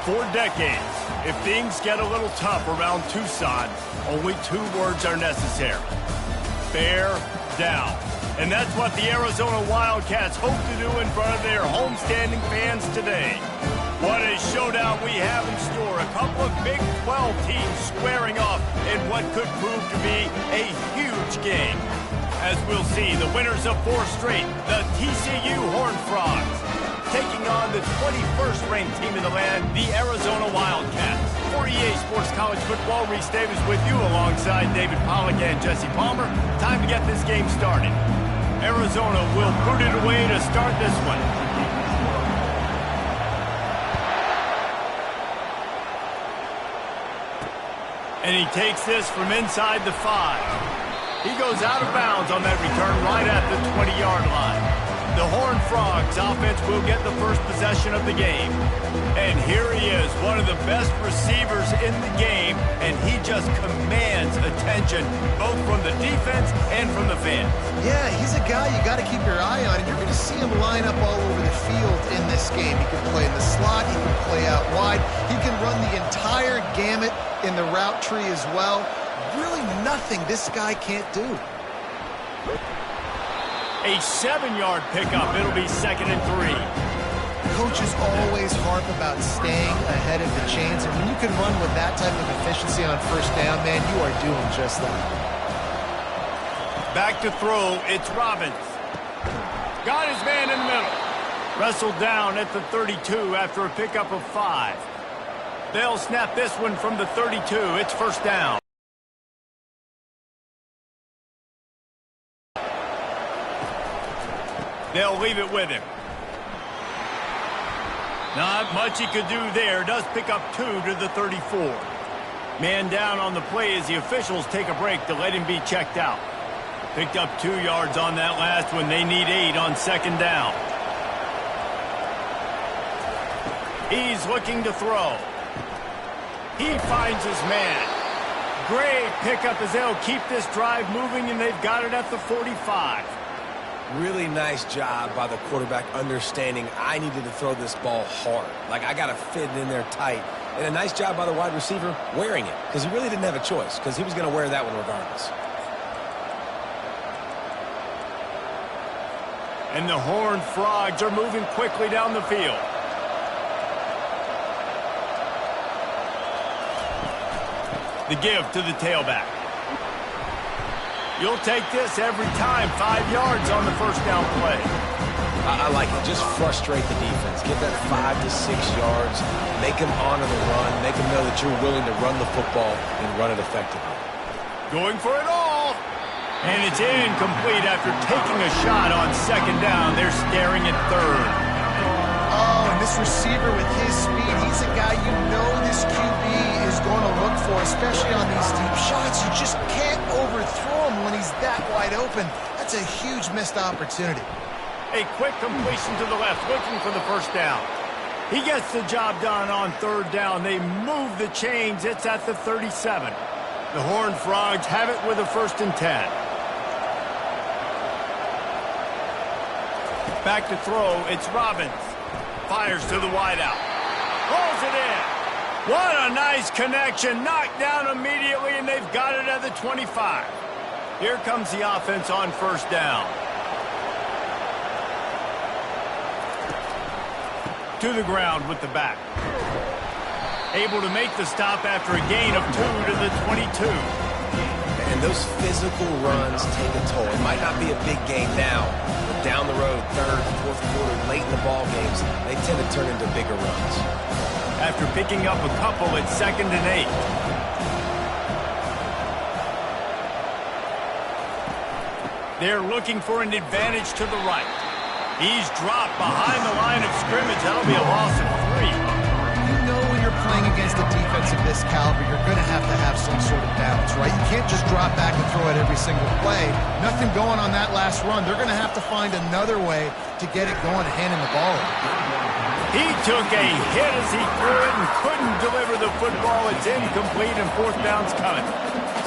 For decades, if things get a little tough around Tucson, only 2 words are necessary. Bear down. And that's what the Arizona Wildcats hope to do in front of their homestanding fans today. What a showdown we have in store. A couple of Big 12 teams squaring off in what could prove to be a huge game. As we'll see, the winners of 4 straight, the TCU Horned Frogs, taking on the 21st ranked team in the land, the Arizona Wildcats. For EA Sports College Football, Reese Davis with you alongside David Pollack and Jesse Palmer. Time to get this game started. Arizona will put it away to start this one. And he takes this from inside the 5. He goes out of bounds on that return right at the 20-yard line. The Horned Frogs offense will get the first possession of the game. And here he is, one of the best receivers in the game, and he just commands attention, both from the defense and from the fans. Yeah, he's a guy you got to keep your eye on, and you're going to see him line up all over the field in this game. He can play in the slot, he can play out wide, he can run the entire gamut in the route tree as well. Really nothing this guy can't do. A 7-yard pickup. It'll be 2nd and 3. Coaches always harp about staying ahead of the chains, and when you can run with that type of efficiency on first down, man, you are doing just that. Back to throw, it's Robbins. Got his man in the middle. Wrestled down at the 32 after a pickup of 5. They'll snap this one from the 32. It's first down. They'll leave it with him. Not much he could do there. Does pick up 2 to the 34. Man down on the play as the officials take a break to let him be checked out. Picked up 2 yards on that last one. They need 8 on 2nd down. He's looking to throw. He finds his man. Great pickup as they'll keep this drive moving, and they've got it at the 45. Really nice job by the quarterback understanding I needed to throw this ball hard. Like, I got to fit it in there tight. And a nice job by the wide receiver wearing it, because he really didn't have a choice, because he was going to wear that one regardless. And the Horned Frogs are moving quickly down the field. The give to the tailback. You'll take this every time. 5 yards on the first down play. I like it. Just frustrate the defense. Give that 5 to 6 yards. Make them honor the run. Make them know that you're willing to run the football and run it effectively. Going for it all. And it's incomplete after taking a shot on 2nd down. They're staring at 3rd. Oh, and this receiver with his speed, he's a guy you know this QB is going to look for, especially on these deep shots. You just can't overthrow him when he's that wide open. That's a huge missed opportunity. A quick completion to the left, looking for the first down. He gets the job done on 3rd down. They move the chains. It's at the 37. The Horned Frogs have it with a 1st and 10. Back to throw, it's Robbins. Fires to the wideout. Rolls it in. What a nice connection. Knocked down immediately, and they've got it at the 25. Here comes the offense on 1st down. To the ground with the back. Able to make the stop after a gain of 2 to the 22. And those physical runs take a toll. It might not be a big game now, but down the road, 3rd, 4th quarter, late in the ball games, they tend to turn into bigger runs. After picking up a couple at 2nd and 8. They're looking for an advantage to the right. He's dropped behind the line of scrimmage. That'll be a loss of 3. You know when you're playing against a defense of this caliber, you're going to have some sort of balance, right? You can't just drop back and throw it every single play. Nothing going on that last run. They're going to have to find another way to get it going and handing the ball over. He took a hit as he threw it and couldn't deliver the football. It's incomplete and 4th down's coming.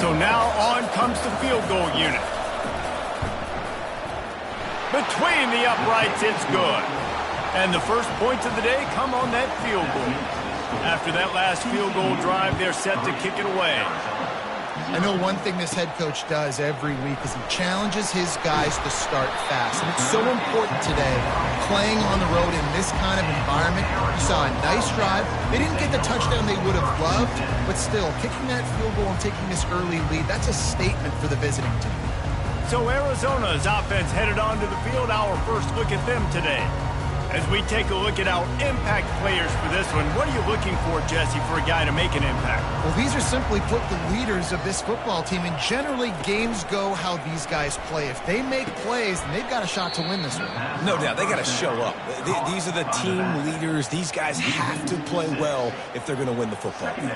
So now on comes the field goal unit. Between the uprights, it's good. And the first points of the day come on that field goal. After that last field goal drive, they're set to kick it away. I know one thing this head coach does every week is he challenges his guys to start fast. And it's so important today, playing on the road in this kind of environment. You saw a nice drive. They didn't get the touchdown they would have loved, but still, kicking that field goal and taking this early lead, that's a statement for the visiting team. So Arizona's offense headed onto the field. Our first look at them today. As we take a look at our impact players for this one, what are you looking for, Jesse, for a guy to make an impact? Well, these are simply put the leaders of this football team, and generally games go how these guys play. If they make plays, then they've got a shot to win this one. No doubt, they got to show up. These are the team leaders. These guys have to play well if they're going to win the football game.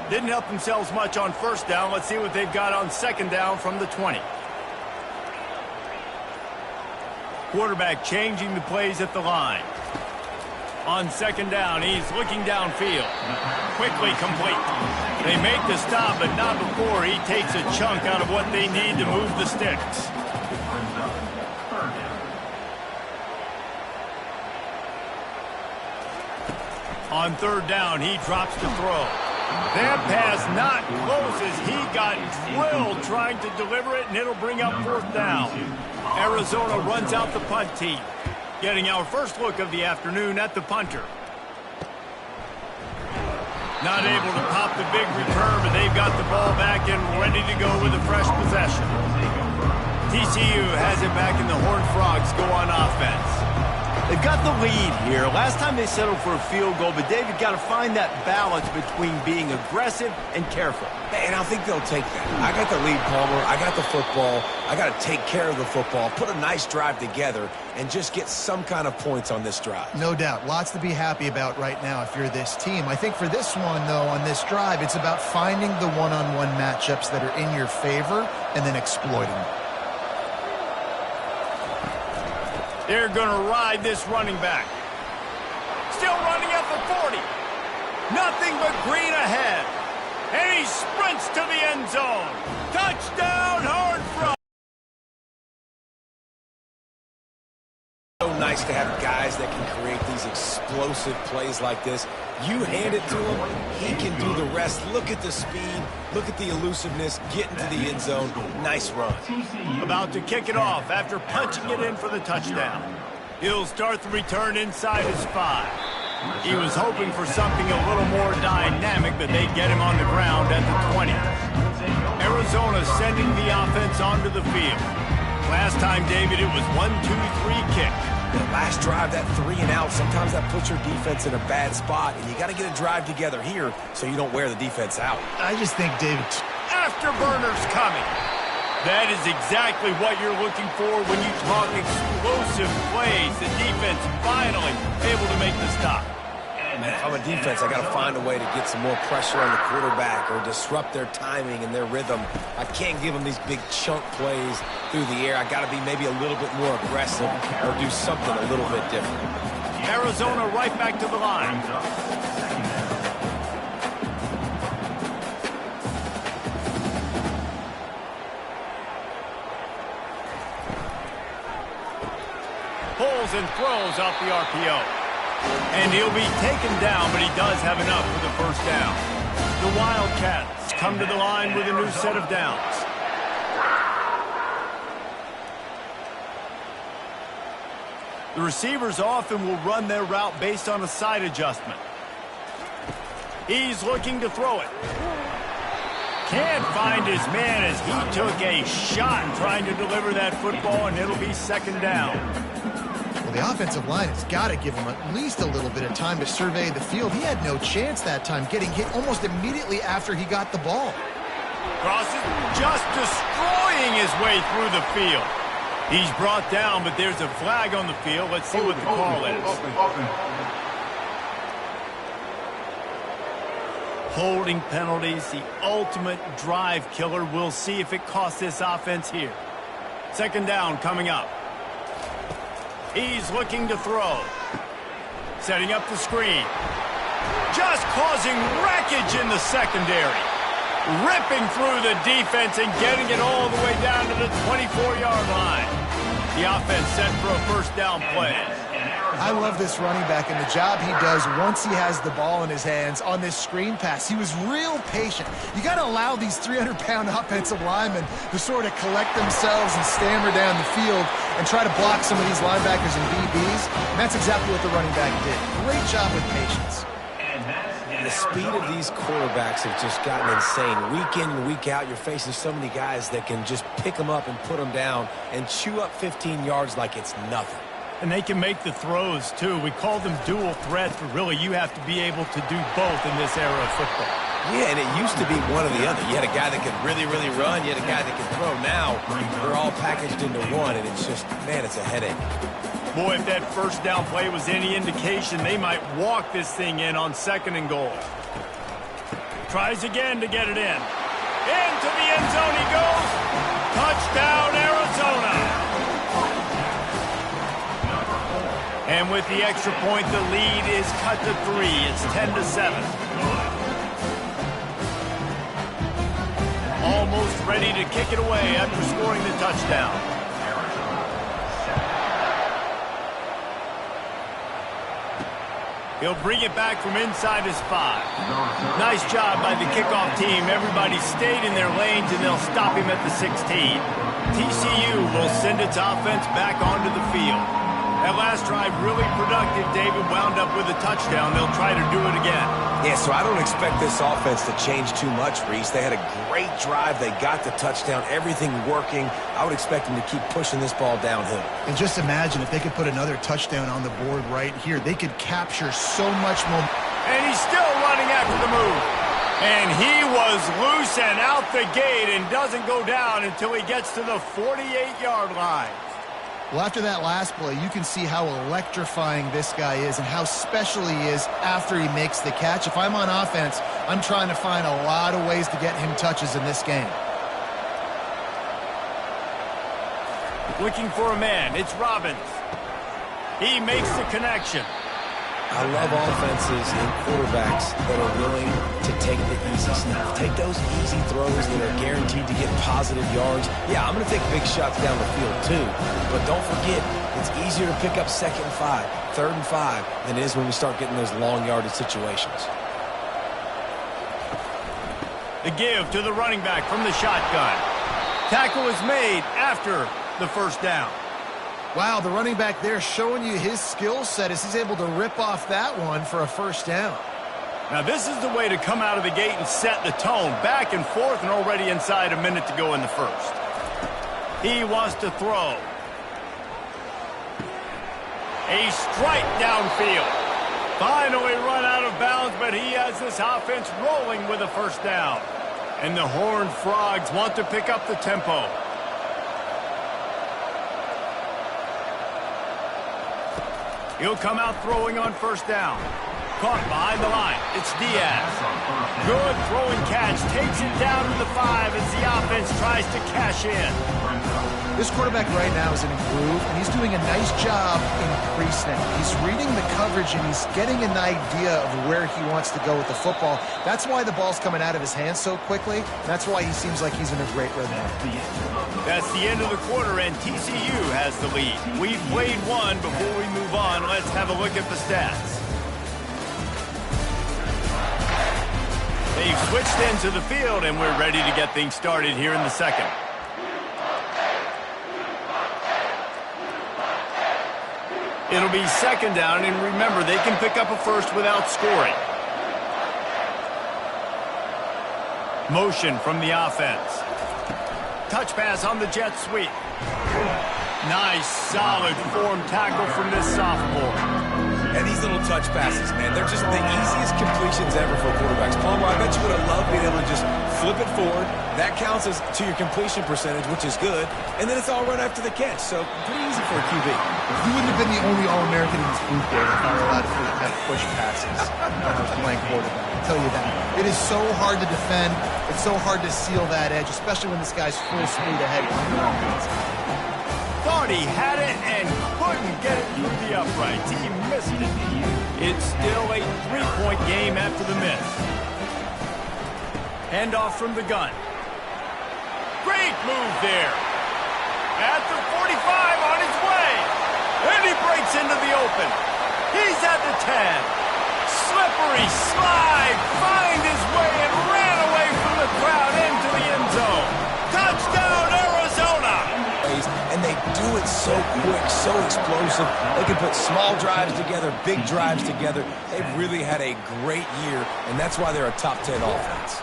Didn't help themselves much on first down. Let's see what they've got on second down from the 20. Quarterback changing the plays at the line. On second down, he's looking downfield. Quickly complete. They make the stop, but not before he takes a chunk out of what they need to move the sticks. On third down, he drops to throw. That pass not close as he got drilled trying to deliver it, and it'll bring up fourth down. Arizona runs out the punt team, getting our first look of the afternoon at the punter. Not able to pop the big return, but they've got the ball back and ready to go with a fresh possession. TCU has it back, and the Horned Frogs go on offense. They've got the lead here. Last time they settled for a field goal, but David got to find that balance between being aggressive and careful. And I think they'll take that. I got the lead, Palmer. I got the football. I got to take care of the football, put a nice drive together, and just get some kind of points on this drive. No doubt. Lots to be happy about right now if you're this team. I think for this one, though, on this drive, it's about finding the one-on-one matchups that are in your favor and then exploiting them. They're going to ride this running back. Still running at the 40. Nothing but green ahead. And he sprints to the end zone. Touchdown, Horned Frogs. So nice to have guys that can create these explosive plays like this. You hand it to him, he can do the rest. Look at the speed. Look at the elusiveness. Get into the end zone. Nice run. About to kick it off after punching it in for the touchdown. He'll start the return inside his 5. He was hoping for something a little more dynamic, but they get him on the ground at the 20. Arizona sending the offense onto the field. Last time, David, it was 1-2-3 kick. The last drive, that 3 and out, sometimes that puts your defense in a bad spot, and you got to get a drive together here so you don't wear the defense out. I just think, David, afterburners coming. That is exactly what you're looking for when you talk explosive plays. The defense finally able to make the stop. Man, if I'm a defense, I got to find a way to get some more pressure on the quarterback or disrupt their timing and their rhythm. I can't give them these big chunk plays through the air. I got to be maybe a little bit more aggressive or do something a little bit different. Arizona right back to the line. Pulls and throws off the RPO. And he'll be taken down, but he does have enough for the first down. The Wildcats come to the line with a new set of downs. The receivers often will run their route based on a side adjustment. He's looking to throw it. Can't find his man as he took a shot trying to deliver that football, and it'll be second down. well, the offensive line has got to give him at least a little bit of time to survey the field. He had no chance that time, getting hit almost immediately after he got the ball. Crosses, just destroying his way through the field. He's brought down, but there's a flag on the field. Let's see what the call is. Holding penalties, the ultimate drive killer. We'll see if it costs this offense here. Second down coming up. He's looking to throw. Setting up the screen. Just causing wreckage in the secondary. Ripping through the defense and getting it all the way down to the 24-yard line. The offense set for a first down play. I love this running back and the job he does once he has the ball in his hands on this screen pass. He was real patient. You got to allow these 300-pound offensive linemen to sort of collect themselves and stammer down the field and try to block some of these linebackers and DBs. And that's exactly what the running back did. Great job with patience. The speed of these quarterbacks have just gotten insane. Week in and week out, you're facing so many guys that can just pick them up and put them down and chew up 15 yards like it's nothing. And they can make the throws, too. We call them dual threats, but really you have to be able to do both in this era of football. Yeah, and it used to be one or the other. You had a guy that could really, really run. You had a guy that could throw. Now, they're all packaged into one, and it's just, man, it's a headache. Boy, if that first down play was any indication, they might walk this thing in on 2nd and goal. Tries again to get it in. Into the end zone he goes. Touchdown, Arizona. And with the extra point, the lead is cut to 3. It's 10-7. Almost ready to kick it away after scoring the touchdown. He'll bring it back from inside his 5. Nice job by the kickoff team. Everybody stayed in their lanes, and they'll stop him at the 16. TCU will send its offense back onto the field. That last drive really productive. David wound up with a touchdown. They'll try to do it again. Yeah, so I don't expect this offense to change too much, Reese. They had a great drive. They got the touchdown. Everything working. I would expect them to keep pushing this ball downhill. And just imagine if they could put another touchdown on the board right here. They could capture so much momentum. And he's still running after the move. And he was loose and out the gate and doesn't go down until he gets to the 48-yard line. Well, after that last play, you can see how electrifying this guy is and how special he is after he makes the catch. If I'm on offense, I'm trying to find a lot of ways to get him touches in this game. Looking for a man. It's Robbins. He makes the connection. I love offenses and quarterbacks that are willing to take the easy stuff. Take those easy throws that are guaranteed to get positive yards. Yeah, I'm going to take big shots down the field too. But don't forget, it's easier to pick up 2nd and 5, 3rd and 5 than it is when we start getting those long yardage situations. The give to the running back from the shotgun. Tackle is made after the first down. Wow, the running back there showing you his skill set as he's able to rip off that one for a first down. Now this is the way to come out of the gate and set the tone. Back and forth and already inside a minute to go in the first. He wants to throw. A strike downfield. Finally run out of bounds, but he has this offense rolling with a first down. And the Horned Frogs want to pick up the tempo. He'll come out throwing on first down. Caught behind the line. It's Diaz. Good throwing catch. Takes it down to the 5 as the offense tries to cash in. This quarterback right now is in a groove, and he's doing a nice job in pre-snap. He's reading the coverage, and he's getting an idea of where he wants to go with the football. That's why the ball's coming out of his hands so quickly. That's why he seems like he's in a great rhythm. That's the end of the quarter, and TCU has the lead. We've played one. Before we move on, let's have a look at the stats. They've switched into the field, and we're ready to get things started here in the second. It'll be 2nd down, and remember, they can pick up a first without scoring. Motion from the offense. Touch pass on the jet sweep. Nice, solid form tackle from this sophomore. And these little touch passes, man, they're just the easiest completions ever for quarterbacks. Palmer, I bet you would have loved being able to just flip it forward. That counts as to your completion percentage, which is good. And then it's all run after the catch. So pretty easy for a QB. You wouldn't have been the only All-American in this group there if I were allowed to have push passes when I was playing quarterback. I'll tell you that. It is so hard to defend. It's so hard to seal that edge, especially when this guy's full speed ahead. Thought he had it and couldn't get it through the uprights. He missed it. It's still a 3-point game after the miss. Handoff from the gun. Great move there. At the 45 on his way. And he breaks into the open. He's at the 10. Slippery slide, find his way and ran away from the crowd into the end zone. Touchdown, Arizona! And they do it so quick, so explosive. They can put small drives together, big drives together. They've really had a great year, and that's why they're a top 10 offense.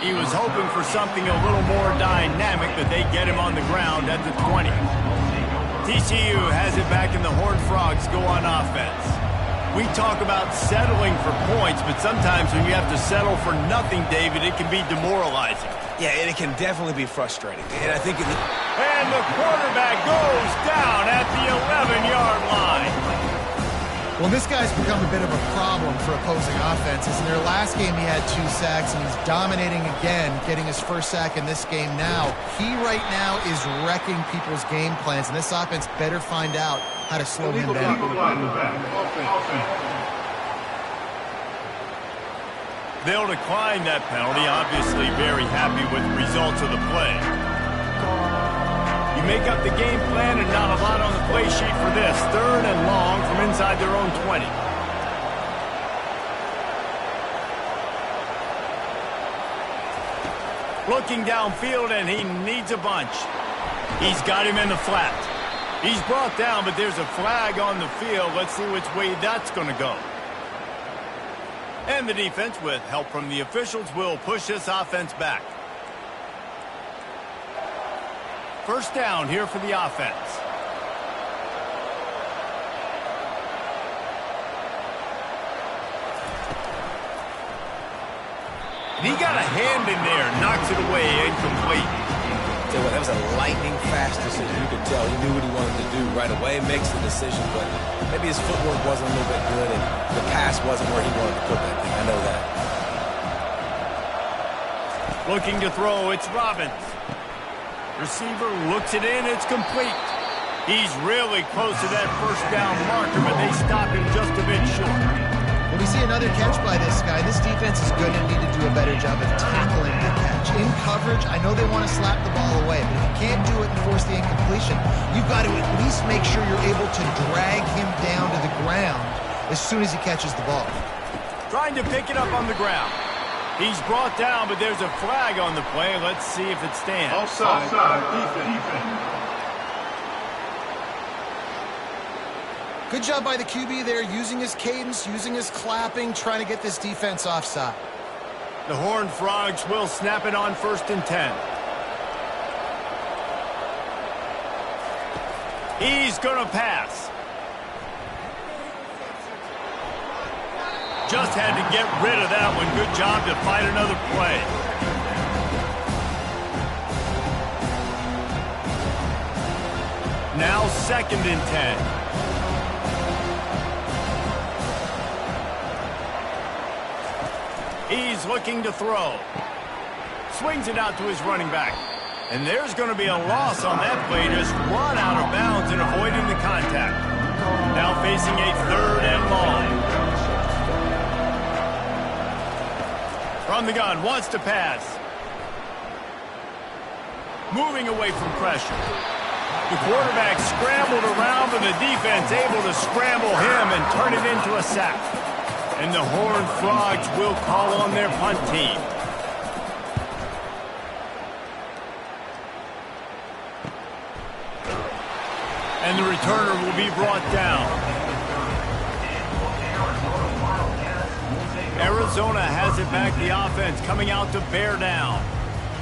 He was hoping for something a little more dynamic, but they get him on the ground at the 20. TCU has it back, and the Horned Frogs go on offense. We talk about settling for points, but sometimes when you have to settle for nothing, David, it can be demoralizing. Yeah, and it can definitely be frustrating. And I think And the quarterback goes down at the 11-yard line. Well, this guy's become a bit of a problem for opposing offenses. In their last game, he had 2 sacks, and he's dominating again, getting his first sack in this game now. He right now is wrecking people's game plans, and this offense better find out how to slow him down. They'll decline that penalty, obviously very happy with the results of the play. You make up the game plan and not a lot on the play sheet for this. 3rd and long from inside their own 20. Looking downfield, and he needs a bunch. He's got him in the flat. He's brought down, but there's a flag on the field. Let's see which way that's going to go. And the defense, with help from the officials, will push this offense back. First down here for the offense. And he got a hand in there, knocks it away, incomplete. Tell you what, that was a lightning-fast decision. You could tell he knew what he wanted to do right away, makes the decision, but maybe his footwork wasn't a little bit good, and the pass wasn't where he wanted to put that thing. I know that. Looking to throw, it's Robbins. Receiver looks it in, it's complete. He's really close to that first down marker, but they stop him just a bit short. When we see another catch by this guy, this defense is going to need to do a better job of tackling the catch. In coverage, I know they want to slap the ball away, but if you can't do it and force the incompletion, you've got to at least make sure you're able to drag him down to the ground as soon as he catches the ball. Trying to pick it up on the ground. He's brought down, but there's a flag on the play. Let's see if it stands. Offside, defense. Good job by the QB there, using his cadence, using his clapping, trying to get this defense offside. The Horned Frogs will snap it on 1st and 10. He's going to pass. Just had to get rid of that one. Good job to fight another play. Now 2nd and 10. He's looking to throw. Swings it out to his running back. And there's going to be a loss on that play. Just run out of bounds and avoiding the contact. Now facing a 3rd and long. From the gun, wants to pass. Moving away from pressure. The quarterback scrambled around, but the defense able to scramble him and turn it into a sack. And the Horned Frogs will call on their punt team. And the returner will be brought down. Arizona has it back, the offense coming out to bear down.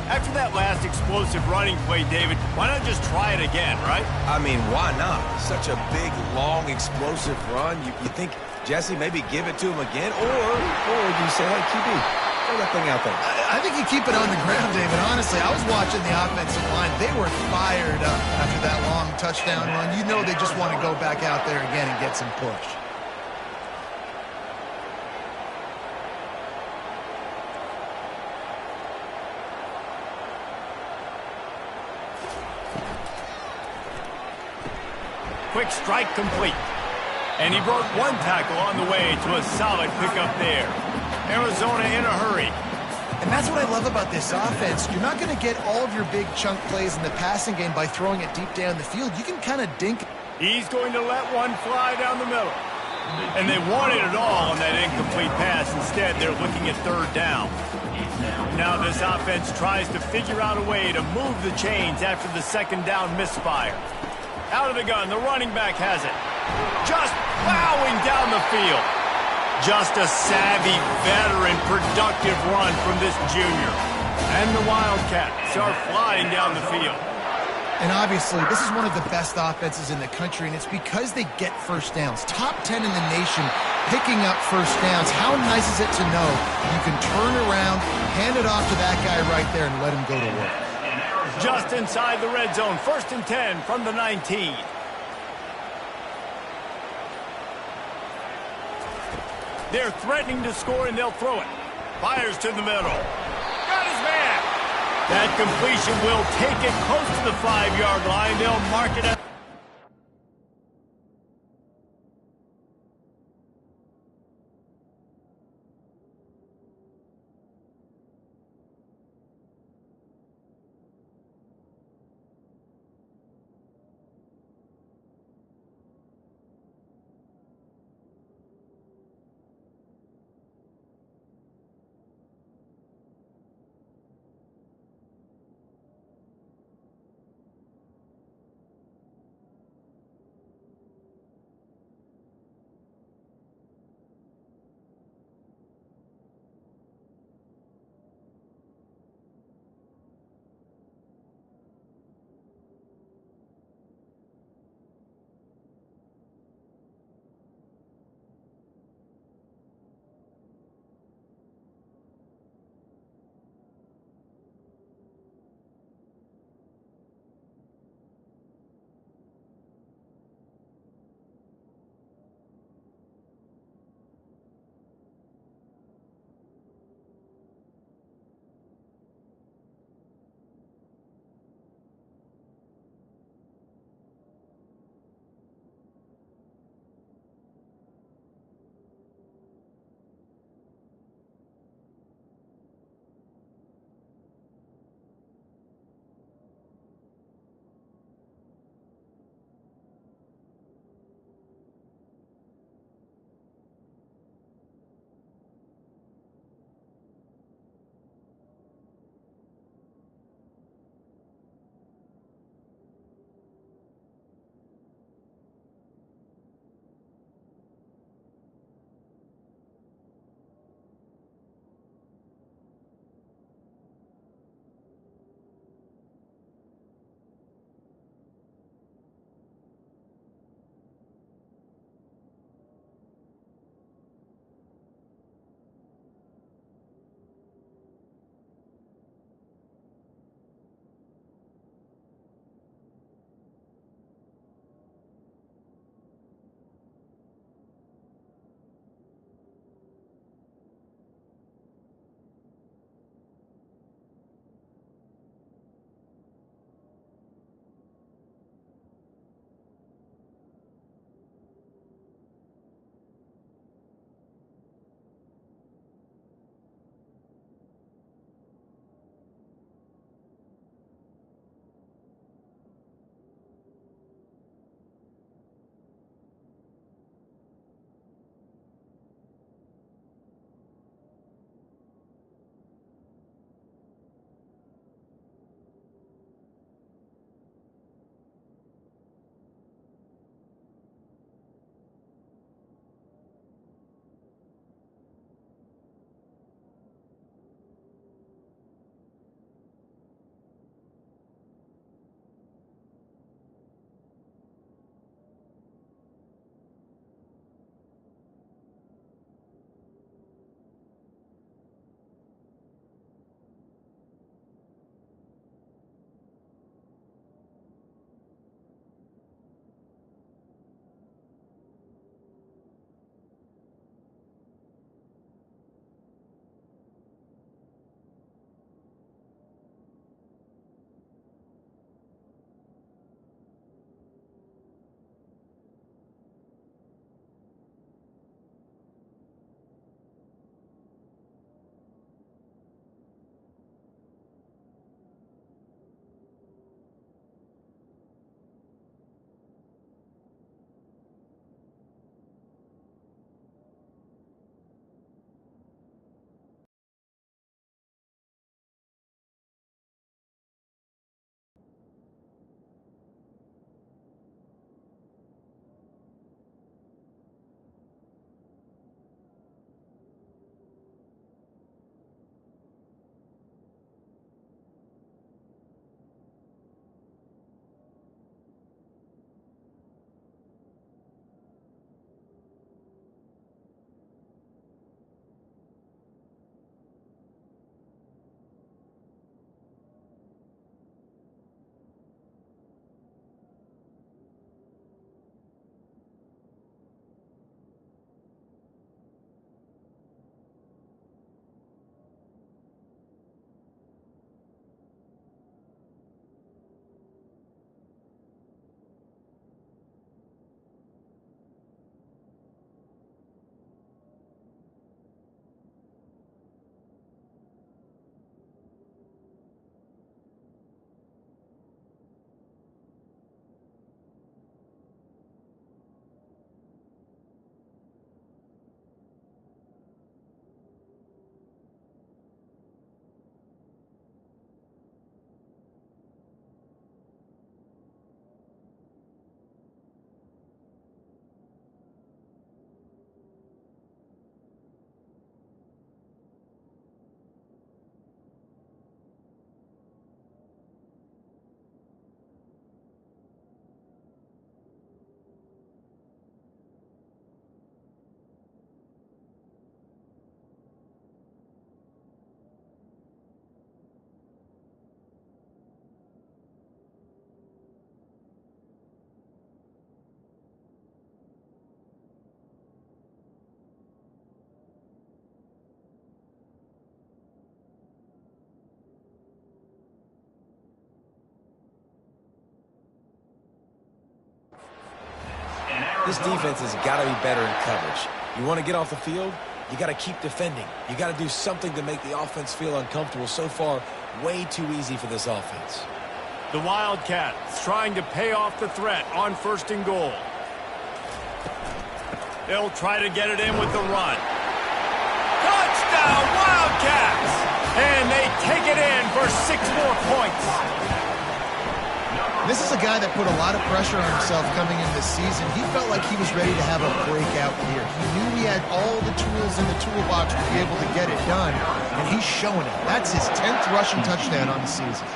After that last explosive running play, David, why not just try it again, right? I mean, why not? Such a big, long, explosive run. You think, Jesse, maybe give it to him again? Or do you say, hey, QB, throw that thing out there? I think you keep it on the ground, David. Honestly, I was watching the offensive line. They were fired up after that long touchdown run. You know they just want to go back out there again and get some push. Quick strike complete. And he broke one tackle on the way to a solid pickup there. Arizona in a hurry. And that's what I love about this offense. You're not going to get all of your big chunk plays in the passing game by throwing it deep down the field. You can kind of dink. He's going to let one fly down the middle. And they wanted it all on that incomplete pass. Instead, they're looking at third down. Now this offense tries to figure out a way to move the chains after the second down misfire. Out of the gun, the running back has it. Just plowing down the field. Just a savvy, veteran, productive run from this junior. And the Wildcats are flying down the field. And obviously, this is one of the best offenses in the country, and it's because they get first downs. Top 10 in the nation picking up first downs. How nice is it to know you can turn around, hand it off to that guy right there, and let him go to work. Just inside the red zone, 1st and 10 from the 19. They're threatening to score, and they'll throw it. Fires to the middle. Got his man. That completion will take it close to the 5-yard line. They'll mark it at This defense has got to be better in coverage. You want to get off the field, you got to keep defending. You got to do something to make the offense feel uncomfortable. So far, way too easy for this offense. The Wildcats trying to pay off the threat on 1st and goal. They'll try to get it in with the run. Touchdown, Wildcats! And they take it in for 6 more points. This is a guy that put a lot of pressure on himself coming into this season. He felt like he was ready to have a breakout year. He knew he had all the tools in the toolbox to be able to get it done, and he's showing it. That's his 10th rushing touchdown on the season.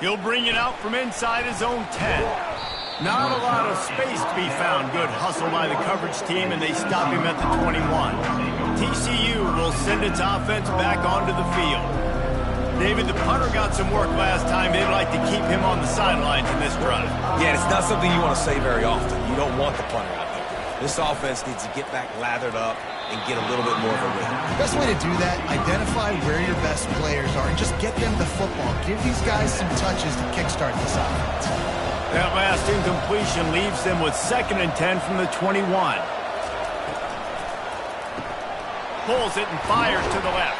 He'll bring it out from inside his own 10. Not a lot of space to be found. Good hustle by the coverage team, and they stop him at the 21. TCU will send its offense back onto the field. David, the punter got some work last time. They'd like to keep him on the sidelines in this drive. Yeah, it's not something you want to say very often. You don't want the punter out there. This offense needs to get back lathered up and get a little bit more of a rhythm. The best way to do that, identify where your best players are and just get them the football. Give these guys some touches to kickstart this offense. That last incompletion leaves them with 2nd and 10 from the 21. Pulls it and fires to the left.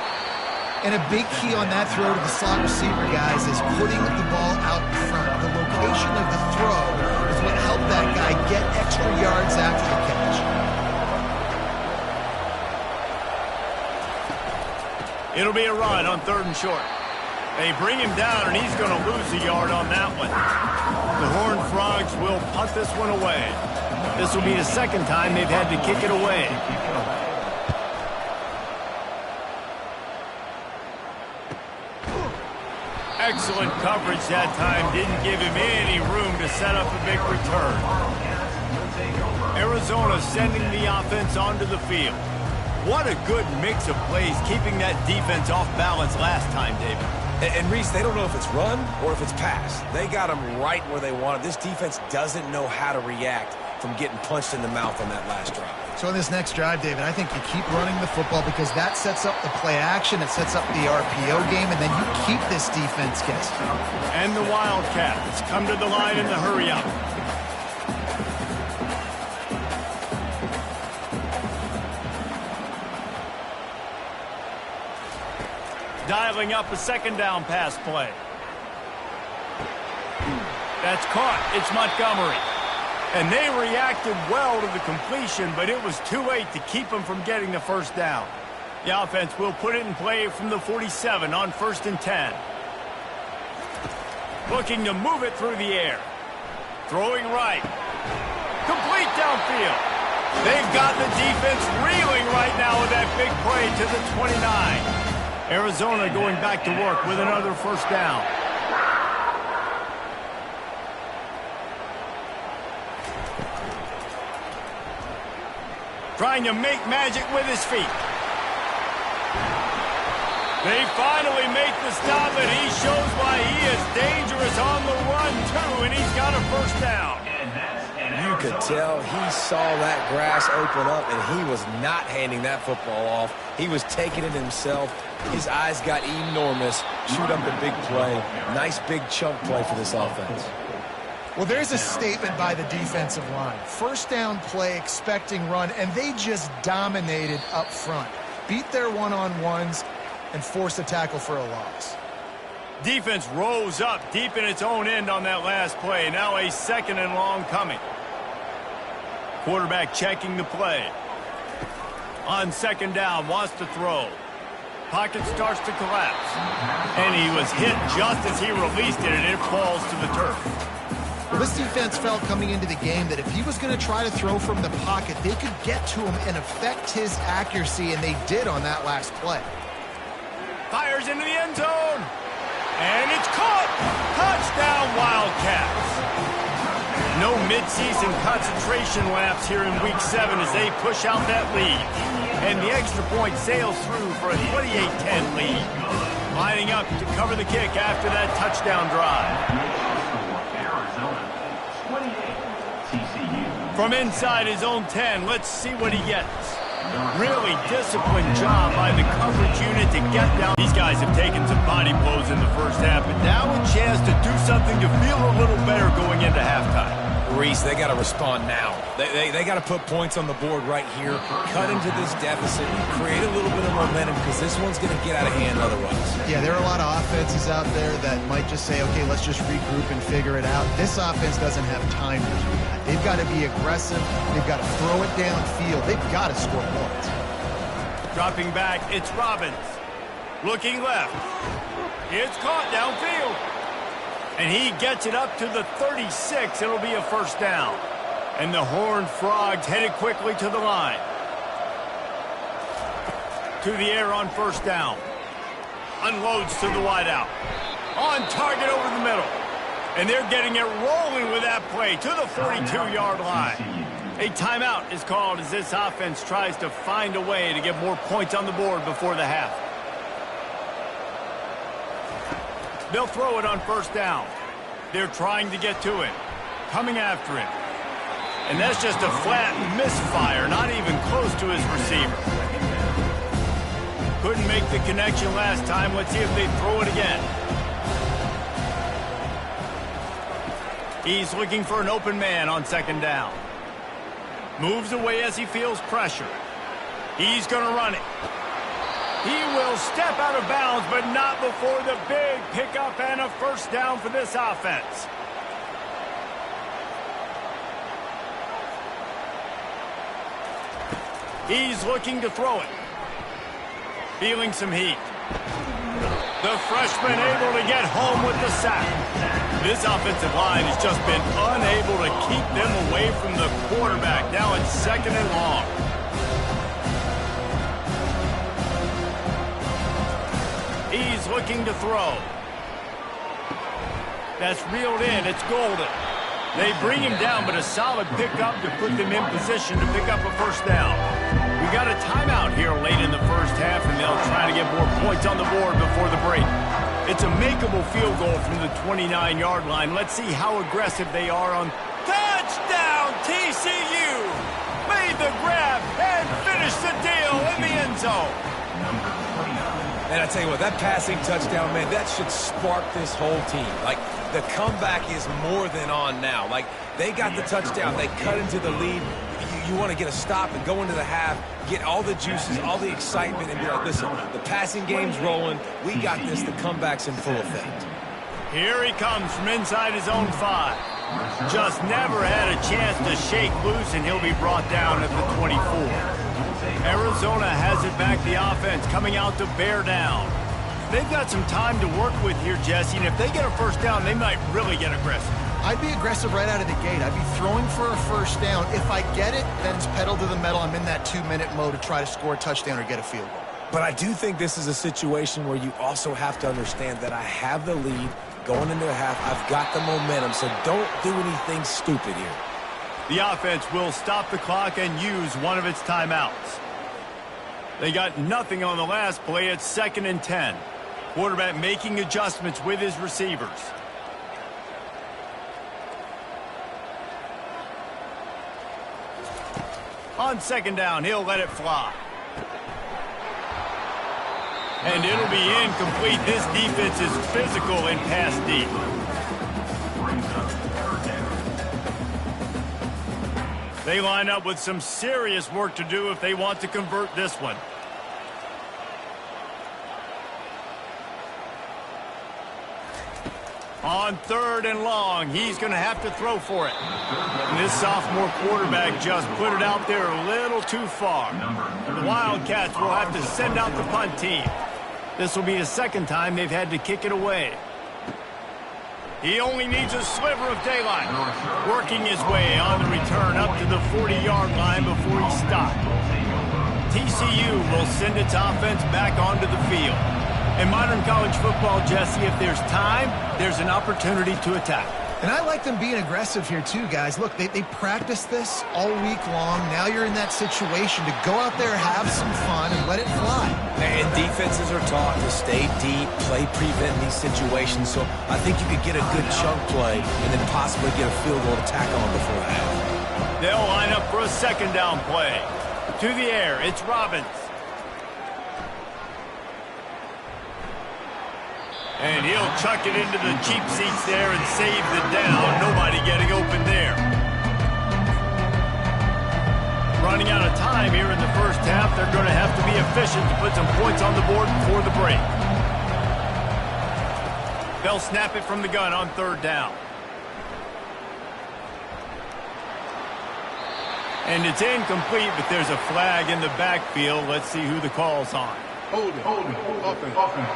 And a big key on that throw to the slot receiver, guys, is putting the ball out in front. The location of the throw is what helped that guy get extra yards after the catch. It'll be a run on 3rd and short. They bring him down, and he's going to lose a yard on that one. The Horned Frogs will punt this one away. This will be the 2nd time they've had to kick it away. Excellent coverage that time. Didn't give him any room to set up a big return. Arizona sending the offense onto the field. What a good mix of plays, keeping that defense off balance last time, David. And Reese, they don't know if it's run or if it's pass. They got them right where they want it. This defense doesn't know how to react from getting punched in the mouth on that last drive. So in this next drive, David, I think you keep running the football because that sets up the play action, it sets up the RPO game, and then you keep this defense guessing. And the Wildcats come to the line in the hurry-up. Dialing up a 2nd down pass play. That's caught. It's Montgomery. And they reacted well to the completion, but it was too late to keep them from getting the 1st down. The offense will put it in play from the 47 on 1st and 10. Looking to move it through the air. Throwing right. Complete downfield. They've got the defense reeling right now with that big play to the 29. Arizona going back to work with another 1st down. Trying to make magic with his feet. They finally make the stop, and he shows why he is dangerous on the run, too, and he's got a 1st down. You could tell he saw that grass open up, and he was not handing that football off. He was taking it himself. His eyes got enormous. Shoot up a big play. Nice big chunk play for this offense. Well, there's a statement by the defensive line. 1st down play, expecting run, and they just dominated up front. Beat their one-on-ones and forced a tackle for a loss. Defense rose up deep in its own end on that last play. Now a 2nd and long coming. Quarterback checking the play. On 2nd down, wants to throw. Pocket starts to collapse. And he was hit just as he released it, and it falls to the turf. Well, this defense felt coming into the game that if he was going to try to throw from the pocket, they could get to him and affect his accuracy, and they did on that last play. Fires into the end zone. And it's caught. Touchdown, Wildcats. No midseason concentration lapse here in Week 7 as they push out that lead. And the extra point sails through for a 28-10 lead. Lining up to cover the kick after that touchdown drive. From inside his own 10, let's see what he gets. Really disciplined job by the coverage unit to get down. These guys have taken some body blows in the 1st half, but now a chance to do something to feel a little better going into halftime. Reese, they got to respond now. They got to put points on the board right here, cut into this deficit, create a little bit of momentum because this one's going to get out of hand otherwise. Yeah, there are a lot of offenses out there that might just say, okay, let's just regroup and figure it out. This offense doesn't have time to do that. They've got to be aggressive. They've got to throw it downfield. They've got to score points. Dropping back, it's Robbins. Looking left. It's caught downfield. And he gets it up to the 36. It'll be a first down. And the Horned Frogs headed quickly to the line. To the air on first down. Unloads to the wideout. On target over the middle. And they're getting it rolling with that play to the 42-yard line. A timeout is called as this offense tries to find a way to get more points on the board before the half. They'll throw it on first down. They're trying to get to it. Coming after him. And that's just a flat misfire, not even close to his receiver. Couldn't make the connection last time. Let's see if they throw it again. He's looking for an open man on second down. Moves away as he feels pressure. He's going to run it. He will step out of bounds, but not before the big pickup and a first down for this offense. He's looking to throw it. Feeling some heat. The freshman able to get home with the sack. This offensive line has just been unable to keep them away from the quarterback. Now it's second and long. He's looking to throw. That's reeled in. It's golden. They bring him down, but a solid pickup to put them in position to pick up a first down. We got a timeout here late in the first half, and they'll try to get more points on the board before the break. It's a makeable field goal from the 29-yard line. Let's see how aggressive they are on touchdown. TCU made the grab and finished the deal in the end zone. And I tell you what, that passing touchdown, man, that should spark this whole team. Like, the comeback is more than on now. Like, they got the touchdown. They cut into the lead. You want to get a stop and go into the half, get all the juices, all the excitement, and be like, listen, the passing game's rolling. We got this. The comeback's in full effect. Here he comes from inside his own 5. Just never had a chance to shake loose, and he'll be brought down at the 24. Arizona has it back, the offense coming out to bear down. They've got some time to work with here, Jesse, and if they get a first down, they might really get aggressive. I'd be aggressive right out of the gate. I'd be throwing for a first down. If I get it, then it's pedal to the metal. I'm in that 2-minute mode to try to score a touchdown or get a field goal. But I do think this is a situation where you also have to understand that I have the lead going into the half. I've got the momentum, so don't do anything stupid here. The offense will stop the clock and use one of its timeouts. They got nothing on the last play. It's 2nd and 10. Quarterback making adjustments with his receivers. On second down, he'll let it fly. And it'll be incomplete. This defense is physical and pass deep. They line up with some serious work to do if they want to convert this one. On 3rd and long, he's going to have to throw for it. And this sophomore quarterback just put it out there a little too far. The Wildcats will have to send out the punt team. This will be the second time they've had to kick it away. He only needs a sliver of daylight. Working his way on the return up to the 40-yard line before he stopped. TCU will send its offense back onto the field. In modern college football, Jesse, if there's time, there's an opportunity to attack. And I like them being aggressive here too, guys. Look, they practiced this all week long. Now you're in that situation to go out there, have some fun, and let it fly. And defenses are taught to stay deep, play prevent in these situations. So I think you could get a good chunk play and then possibly get a field goal to tack on before the half. They'll line up for a second down play. To the air, it's Robbins. And he'll chuck it into the cheap seats there and save the down. Nobody getting open there. Running out of time here in the first half. They're going to have to be efficient to put some points on the board before the break. They'll snap it from the gun on third down. And it's incomplete, but there's a flag in the backfield. Let's see who the call's on. Hold it. Offense.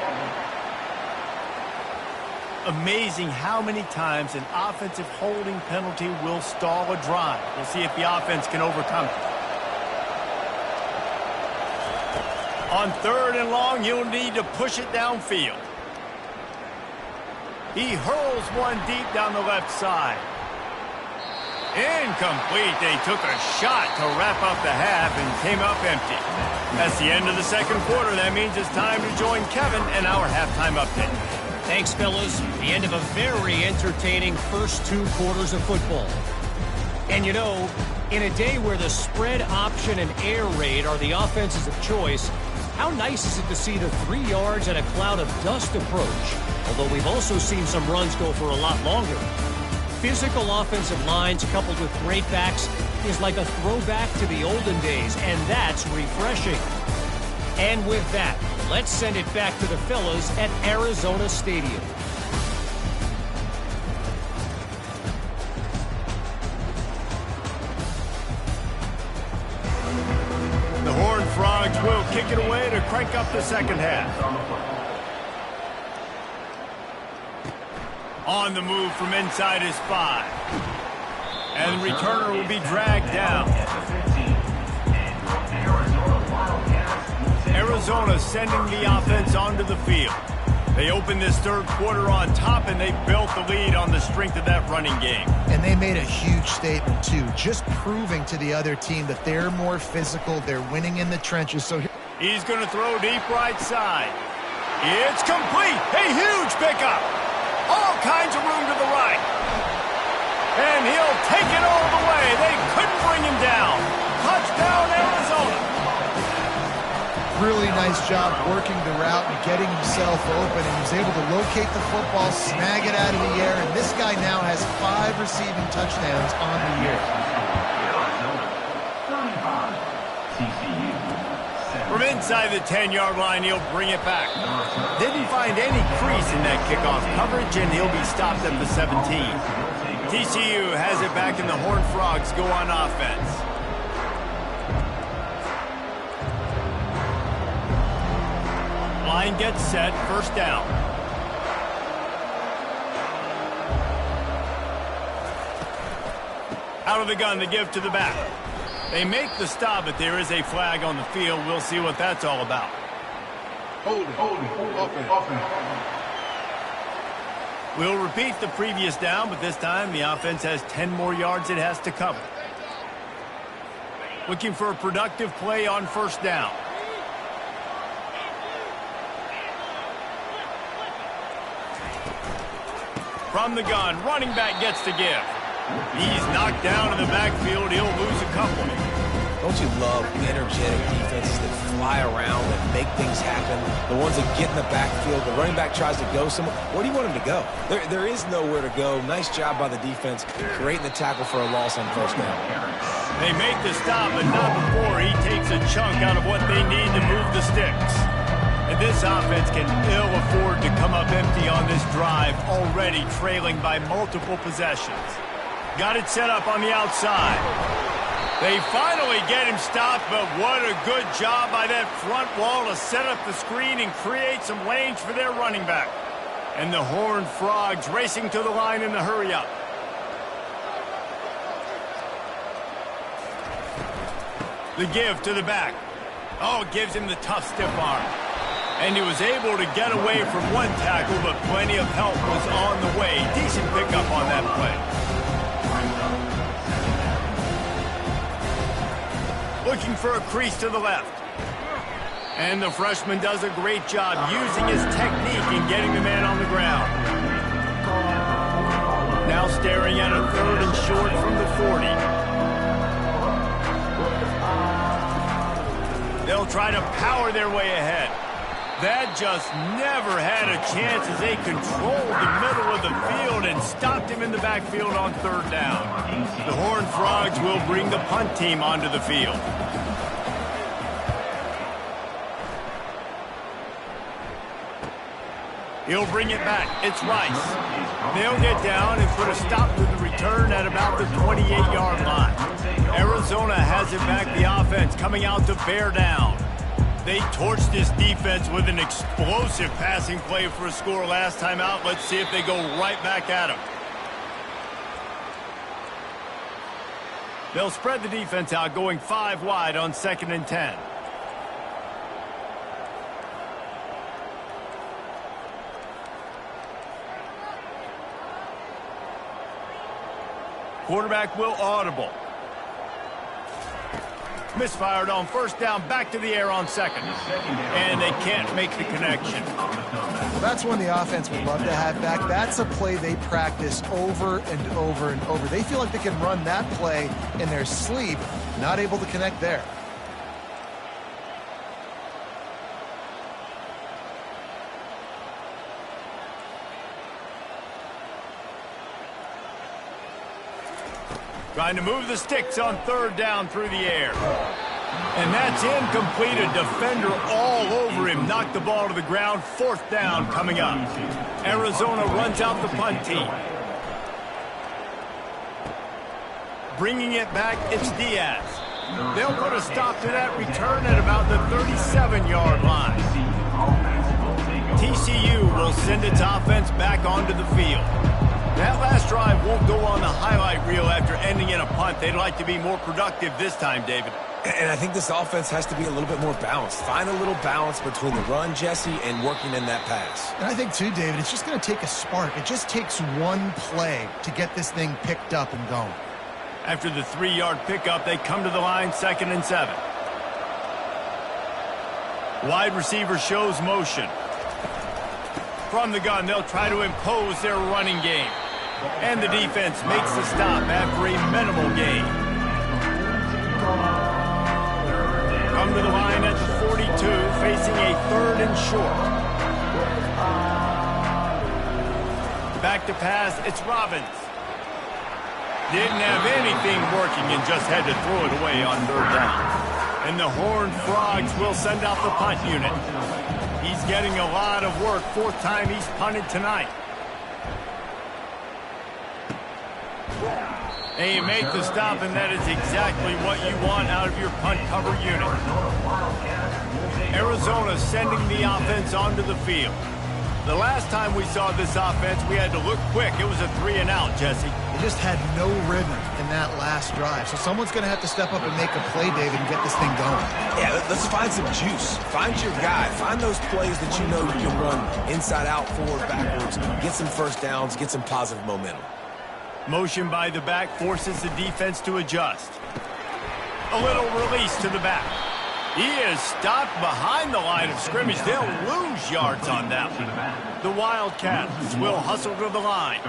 Amazing how many times an offensive holding penalty will stall a drive. We'll see if the offense can overcome it. On third and long, you'll need to push it downfield. He hurls one deep down the left side. Incomplete. They took a shot to wrap up the half and came up empty. That's the end of the second quarter. That means it's time to join Kevin and our halftime update. Thanks, fellas. The end of a very entertaining first 2 quarters of football. And you know, in a day where the spread option and air raid are the offenses of choice, how nice is it to see the 3 yards and a cloud of dust approach? Although we've also seen some runs go for a lot longer. Physical offensive lines coupled with great backs is like a throwback to the olden days, and that's refreshing. And with that, let's send it back to the fellas at Arizona Stadium. The Horned Frogs will kick it away to crank up the second half. On the move from inside his 5. And the returner will be dragged down. Arizona sending the offense onto the field. They opened this third quarter on top, and they built the lead on the strength of that running game. And they made a huge statement, too, just proving to the other team that they're more physical, they're winning in the trenches. So he's going to throw deep right side. It's complete. A huge pickup. All kinds of room to the right. And he'll take it all the way. They couldn't bring him down. Touchdown, Arizona. Really nice job working the route and getting himself open. And he was able to locate the football, snag it out of the air. And this guy now has 5 receiving touchdowns on the year. TCU. From inside the 10-yard line, he'll bring it back. Didn't find any crease in that kickoff coverage, and he'll be stopped at the 17. TCU has it back, and the Horned Frogs go on offense. Line gets set, first down. Out of the gun, the give to the back. They make the stop, but there is a flag on the field. We'll see what that's all about. Hold it. Offense. We'll repeat the previous down, but this time the offense has 10 more yards it has to cover. Looking for a productive play on first down. From the gun, running back gets the give. He's knocked down in the backfield. He'll lose a couple. Don't you love energetic defenses that fly around and make things happen? The ones that get in the backfield, the running back tries to go somewhere. Where do you want him to go? There is nowhere to go. Nice job by the defense, creating the tackle for a loss on first down. They make the stop, but not before he takes a chunk out of what they need to move the sticks. And this offense can ill afford to come up empty on this drive, already trailing by multiple possessions. Got it set up on the outside. They finally get him stopped, but what a good job by that front wall to set up the screen and create some lanes for their running back. And the Horned Frogs racing to the line in the hurry-up. The give to the back. Oh, gives him the tough stiff arm. And he was able to get away from one tackle, but plenty of help was on the way. Decent pickup on that play. Looking for a crease to the left. And the freshman does a great job using his technique and getting the man on the ground. Now staring at a third and short from the 40. They'll try to power their way ahead. That just never had a chance as they controlled the middle of the field and stopped him in the backfield on third down. The Horned Frogs will bring the punt team onto the field. He'll bring it back. It's Rice. They'll get down and put a stop to the return at about the 28-yard line. Arizona has it back, the offense coming out to bear down. They torched this defense with an explosive passing play for a score last time out. Let's see if they go right back at him. They'll spread the defense out, going 5 wide on 2nd and 10. Quarterback will audible. Misfired on first down, back to the air on second. And they can't make the connection. Well, that's one the offense would love to have back. That's a play they practice over and over and over. They feel like they can run that play in their sleep, not able to connect there. Trying to move the sticks on third down through the air. And that's incomplete. A defender all over him. Knocked the ball to the ground. 4th down coming up. Arizona runs out the punt team. Bringing it back, it's Diaz. They'll put a stop to that return at about the 37-yard line. TCU will send its offense back onto the field. That last drive won't go on the highlight reel after ending in a punt. They'd like to be more productive this time, David. And I think this offense has to be a little bit more balanced. Find a little balance between the run, Jesse, and working in that pass. And I think, too, David, it's just going to take a spark. It just takes one play to get this thing picked up and going. After the 3-yard pickup, they come to the line, 2nd and 7. Wide receiver shows motion. From the gun, they'll try to impose their running game. And the defense makes the stop after a minimal gain. Come to the line at the 42, facing a 3rd and short. Back to pass, it's Robbins. Didn't have anything working and just had to throw it away on 3rd down. And the Horned Frogs will send out the punt unit. He's getting a lot of work. 4th time he's punted tonight. And you make the stop, and that is exactly what you want out of your punt cover unit. Arizona sending the offense onto the field. The last time we saw this offense, we had to look quick. It was a 3-and-out, Jesse. They just had no rhythm in that last drive. So someone's going to have to step up and make a play, David, and get this thing going. Yeah, let's find some juice. Find your guy. Find those plays that you know you can run inside out, forward, backwards, get some first downs, get some positive momentum. Motion by the back forces the defense to adjust. A little release to the back. He is stopped behind the line of scrimmage. They'll lose yards on that one. The Wildcats will hustle to the line.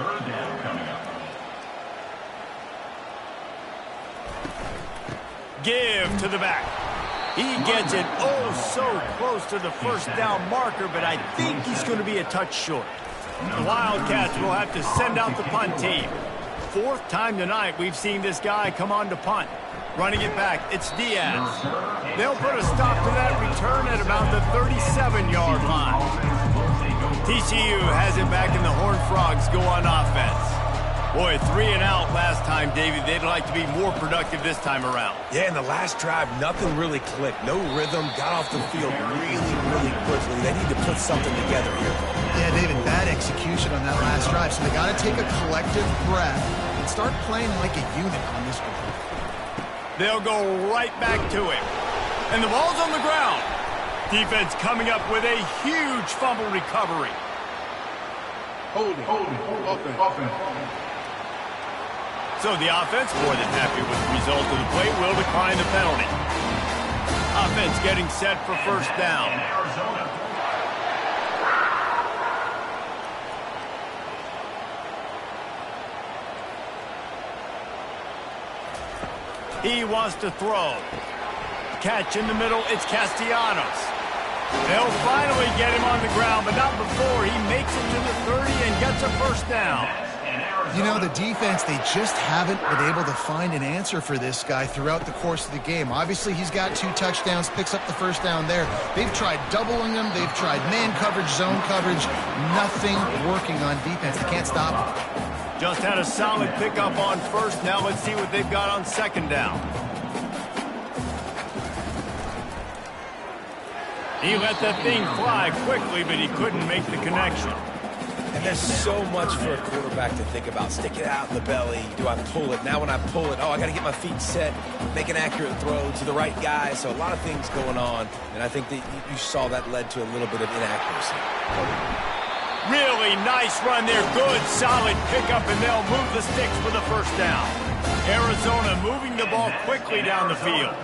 Give to the back. He gets it so close to the first down marker, but I think he's going to be a touch short. The Wildcats will have to send out the punt team. 4th time tonight we've seen this guy come on to punt. Running it back, it's Diaz. They'll put a stop to that return at about the 37-yard line. TCU has it back, and the Horned Frogs go on offense. Boy, 3-and-out last time, David. They'd like to be more productive this time around. Yeah, in the last drive, nothing really clicked. No rhythm, got off the field really, really quickly. They need to put something together here. Yeah, David, bad execution on that last drive. So they got to take a collective breath and start playing like a unit on this one. They'll go right back to it. And the ball's on the ground. Defense coming up with a huge fumble recovery. Holding, offense. So the offense, more than happy with the result of the play, will decline the penalty. Offense getting set for first down. He wants to throw. Catch in the middle, it's Castellanos. They'll finally get him on the ground, but not before he makes it to the 30 and gets a first down. You know, the defense, they just haven't been able to find an answer for this guy throughout the course of the game. Obviously, he's got 2 touchdowns, picks up the first down there. They've tried doubling him. They've tried man coverage, zone coverage. Nothing working on defense. They can't stop him. Just had a solid pickup on first. Now let's see what they've got on second down. He let that thing fly quickly, but he couldn't make the connection. And there's so much for a quarterback to think about. Stick it out in the belly. Do I pull it? Now when I pull it, I got to get my feet set, make an accurate throw to the right guy. So a lot of things going on, and I think that you saw that led to a little bit of inaccuracy. Really nice run there. Good, solid pickup, and they'll move the sticks for the first down. Arizona moving the ball quickly down the field.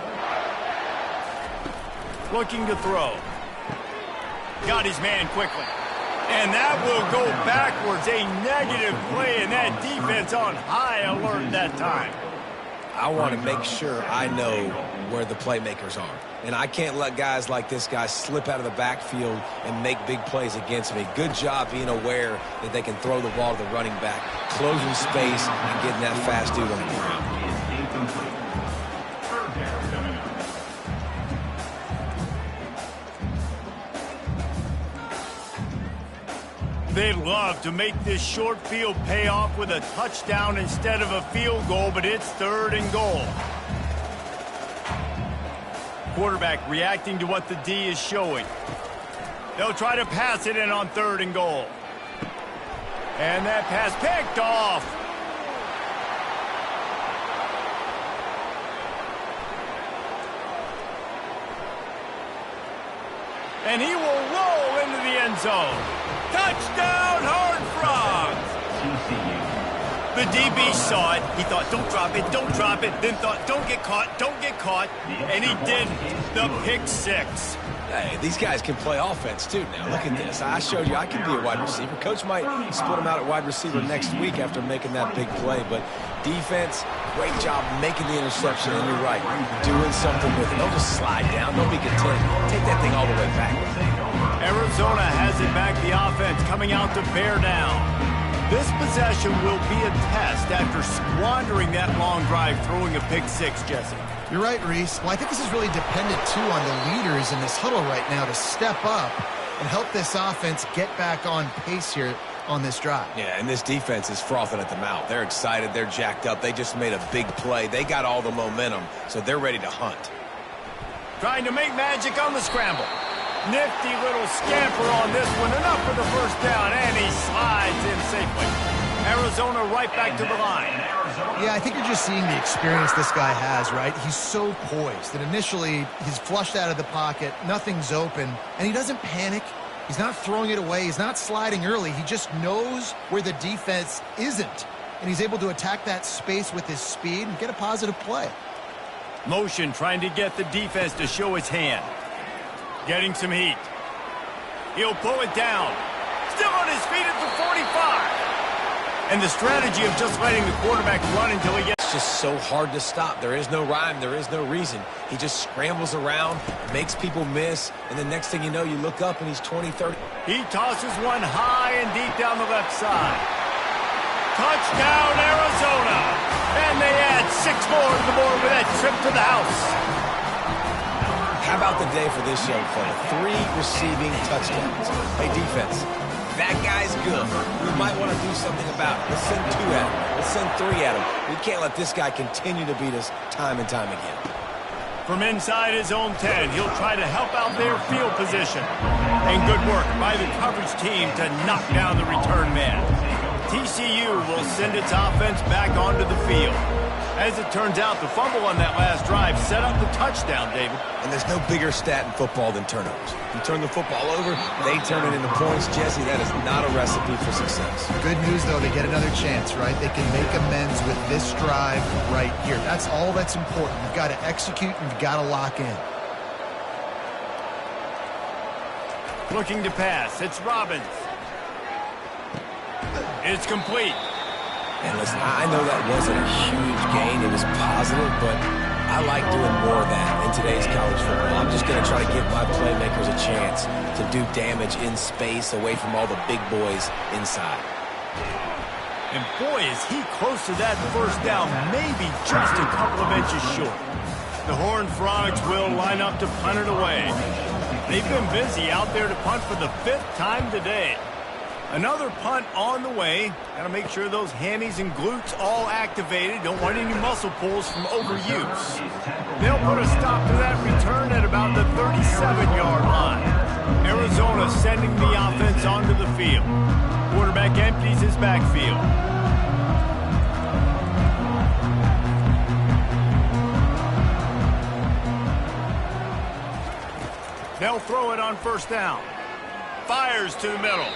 Looking to throw. Got his man quickly. And that will go backwards. A negative play, and that defense on high alert that time. I want to make sure I know where the playmakers are. And I can't let guys like this guy slip out of the backfield and make big plays against me. Good job being aware that they can throw the ball to the running back, closing space, and getting that fast dude on the ground. They'd love to make this short field pay off with a touchdown instead of a field goal, but it's 3rd and goal. Quarterback reacting to what the D is showing. They'll try to pass it in on 3rd and goal. And that pass picked off. And he will roll into the end zone. Touchdown, Horned Frogs! The DB saw it. He thought, don't drop it, don't drop it. Then thought, don't get caught, don't get caught. And he did the pick 6. Hey, these guys can play offense, too, now. Look at this. I showed you I can be a wide receiver. Coach might split him out at wide receiver next week after making that big play. But defense, great job making the interception. And you're right, doing something with it. Don't just slide down. Don't be content. Take that thing all the way back. Arizona has it back, the offense coming out to bear down. This possession will be a test after squandering that long drive, throwing a pick 6, Jesse. You're right, Reese. Well, I think this is really dependent, too, on the leaders in this huddle right now to step up and help this offense get back on pace here on this drive. Yeah, and this defense is frothing at the mouth. They're excited. They're jacked up. They just made a big play. They got all the momentum, so they're ready to hunt. Trying to make magic on the scramble. Nifty little scamper on this one. Enough for the first down, and he slides in safely. Arizona right back to the line. Yeah, I think you're just seeing the experience this guy has, right? He's so poised that initially he's flushed out of the pocket, nothing's open, and he doesn't panic. He's not throwing it away. He's not sliding early. He just knows where the defense isn't, and he's able to attack that space with his speed and get a positive play. Motion trying to get the defense to show his hand. Getting some heat. He'll pull it down. Still on his feet at the 45. And the strategy of just letting the quarterback run until he gets... It's just so hard to stop. There is no rhyme. There is no reason. He just scrambles around, makes people miss, and the next thing you know, you look up and he's 20, 30. He tosses one high and deep down the left side. Touchdown, Arizona. And they add 6 more to the board with that trip to the house. How about the day for this young fella? 3 receiving touchdowns. Hey, defense, that guy's good. We might want to do something about it. Let's send 2 at him. Let's send 3 at him. We can't let this guy continue to beat us time and time again. From inside his own 10, he'll try to help out their field position. And good work by the coverage team to knock down the return man. TCU will send its offense back onto the field. As it turns out, the fumble on that last drive set up the touchdown, David. And there's no bigger stat in football than turnovers. You turn the football over, they turn it into points. Jesse, that is not a recipe for success. Good news, though, they get another chance, right? They can make amends with this drive right here. That's all that's important. You've got to execute and you've got to lock in. Looking to pass. It's Robbins. It's complete. And listen, I know that wasn't a huge gain. It was positive, but I like doing more of that in today's college football. I'm just going to try to give my playmakers a chance to do damage in space away from all the big boys inside. And boy, is he close to that first down, maybe just a couple of inches short. The Horned Frogs will line up to punt it away. They've been busy out there to punt for the 5th time today. Another punt on the way. Got to make sure those hammies and glutes all activated. Don't want any muscle pulls from overuse. They'll put a stop to that return at about the 37-yard line. Arizona sending the offense onto the field. Quarterback empties his backfield. They'll throw it on first down. Fires to the middle.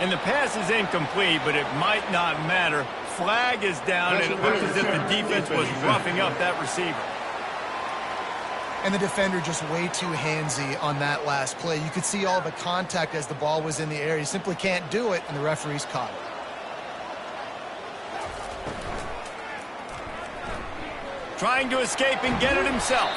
And the pass is incomplete, but it might not matter. Flag is down, and it looks as if the defense was roughing up that receiver. And the defender just way too handsy on that last play. You could see all the contact as the ball was in the air. He simply can't do it, and the referees caught it. Trying to escape and get it himself.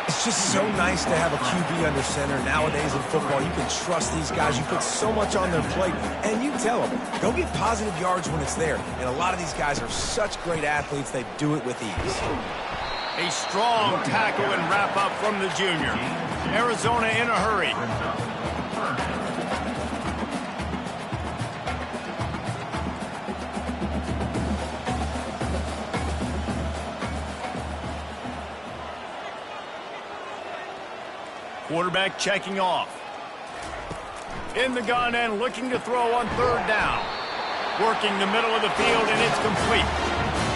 It's just so nice to have a QB under center. Nowadays in football, you can trust these guys. You put so much on their plate, and you tell them, go get positive yards when it's there. And a lot of these guys are such great athletes, they do it with ease. A strong tackle and wrap-up from the junior. Arizona in a hurry. Quarterback checking off. In the gun and looking to throw on third down. Working the middle of the field, and it's complete.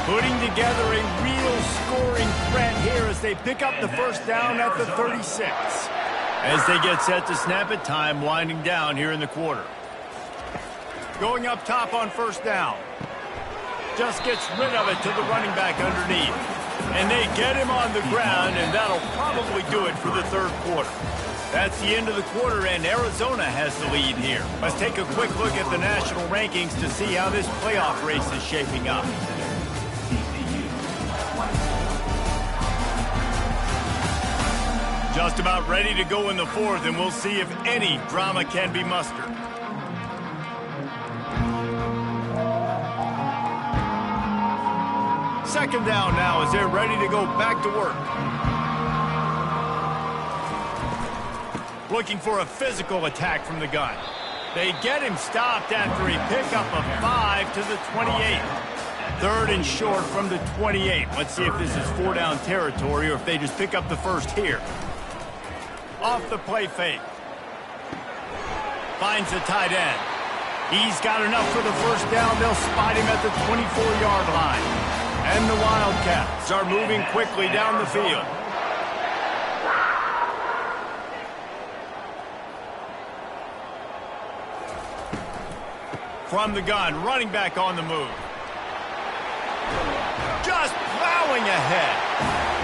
Putting together a real scoring threat here as they pick up the first down at the 36. As they get set to snap it, time winding down here in the quarter. Going up top on first down. Just gets rid of it to the running back underneath. And they get him on the ground, and that'll probably do it for the third quarter. That's the end of the quarter, and Arizona has the lead here. Let's take a quick look at the national rankings to see how this playoff race is shaping up. Just about ready to go in the fourth, and we'll see if any drama can be mustered. Second down now as they're ready to go back to work. Looking for a physical attack from the gun. They get him stopped after a pickup of 5 to the 28. Third and short from the 28. Let's see if this is 4-down territory or if they just pick up the first here. Off the play fake. Finds the tight end. He's got enough for the first down. They'll spot him at the 24-yard line. And the Wildcats are moving quickly down the field. From the gun, running back on the move. Just plowing ahead.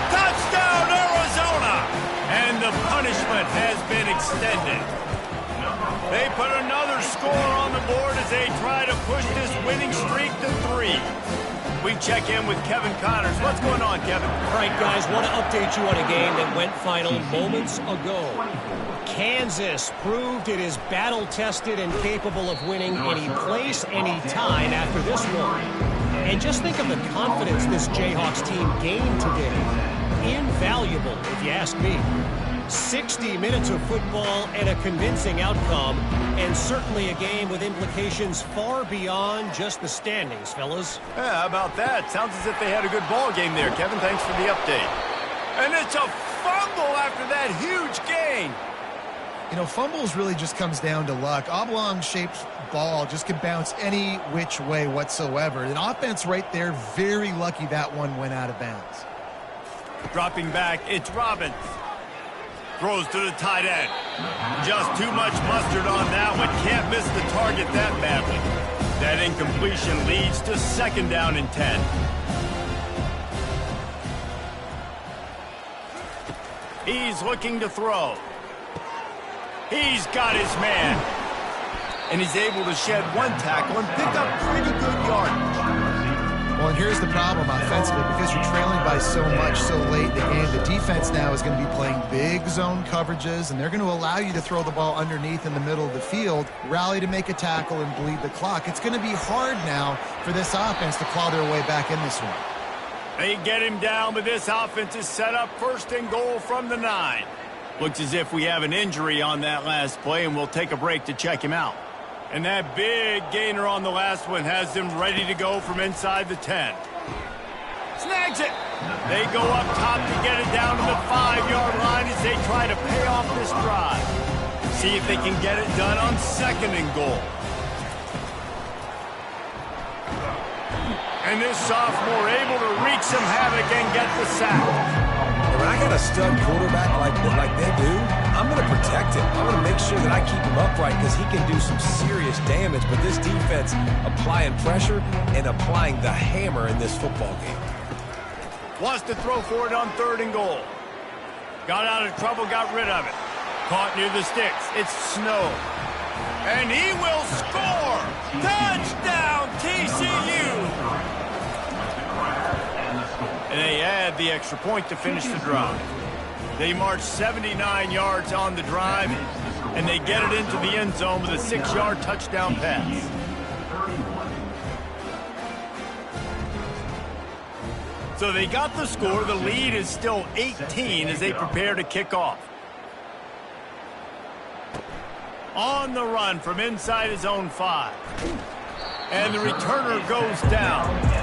Touchdown, Arizona! And the punishment has been extended. They put another score on the board as they try to push this winning streak to 3. We check in with Kevin Connors. What's going on, Kevin? All right, guys, want to update you on a game that went final moments ago. Kansas proved it is battle-tested and capable of winning any place, any time after this one. And just think of the confidence this Jayhawks team gained today. Invaluable, if you ask me. 60 minutes of football and a convincing outcome, and certainly a game with implications far beyond just the standings, fellas. Yeah, how about that? Sounds as if they had a good ball game there, Kevin. Thanks for the update. And it's a fumble after that huge gain. You know, fumbles really just comes down to luck. Oblong-shaped ball just can bounce any which way whatsoever. An offense right there, very lucky that one went out of bounds. Dropping back, it's Robbins. Throws to the tight end. Just too much mustard on that one. Can't miss the target that badly. That incompletion leads to second down and 10. He's looking to throw. He's got his man. And he's able to shed one tackle and pick up pretty good yardage. Well, and here's the problem offensively. Because you're trailing by so much so late in the game, the defense now is going to be playing big zone coverages, and they're going to allow you to throw the ball underneath in the middle of the field, rally to make a tackle, and bleed the clock. It's going to be hard now for this offense to claw their way back in this one. They get him down, but this offense is set up 1st and goal from the 9. Looks as if we have an injury on that last play, and we'll take a break to check him out. And that big gainer on the last one has them ready to go from inside the 10. Snags it. They go up top to get it down to the 5-yard line as they try to pay off this drive. See if they can get it done on 2nd and goal. And this sophomore able to wreak some havoc and get the sack. When I got a stud quarterback like they do, I'm going to protect him. I'm going to make sure that I keep him upright because he can do some serious damage. But this defense applying pressure and applying the hammer in this football game. Wants to throw for it on 3rd and goal. Got out of trouble, got rid of it. Caught near the sticks. It's Snow. And he will score! Touchdown, TCU! And they add the extra point to finish the drive. They march 79 yards on the drive, and they get it into the end zone with a 6-yard touchdown pass. So they got the score. The lead is still 18 as they prepare to kick off. On the run from inside his own 5. And the returner goes down.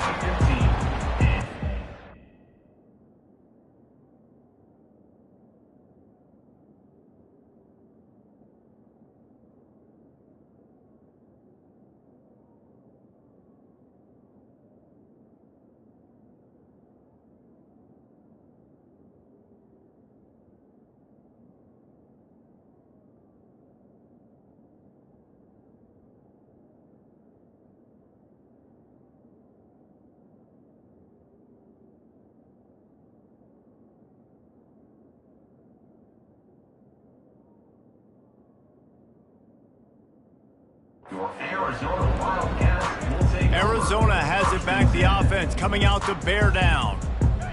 Arizona has it back, the offense coming out to bear down.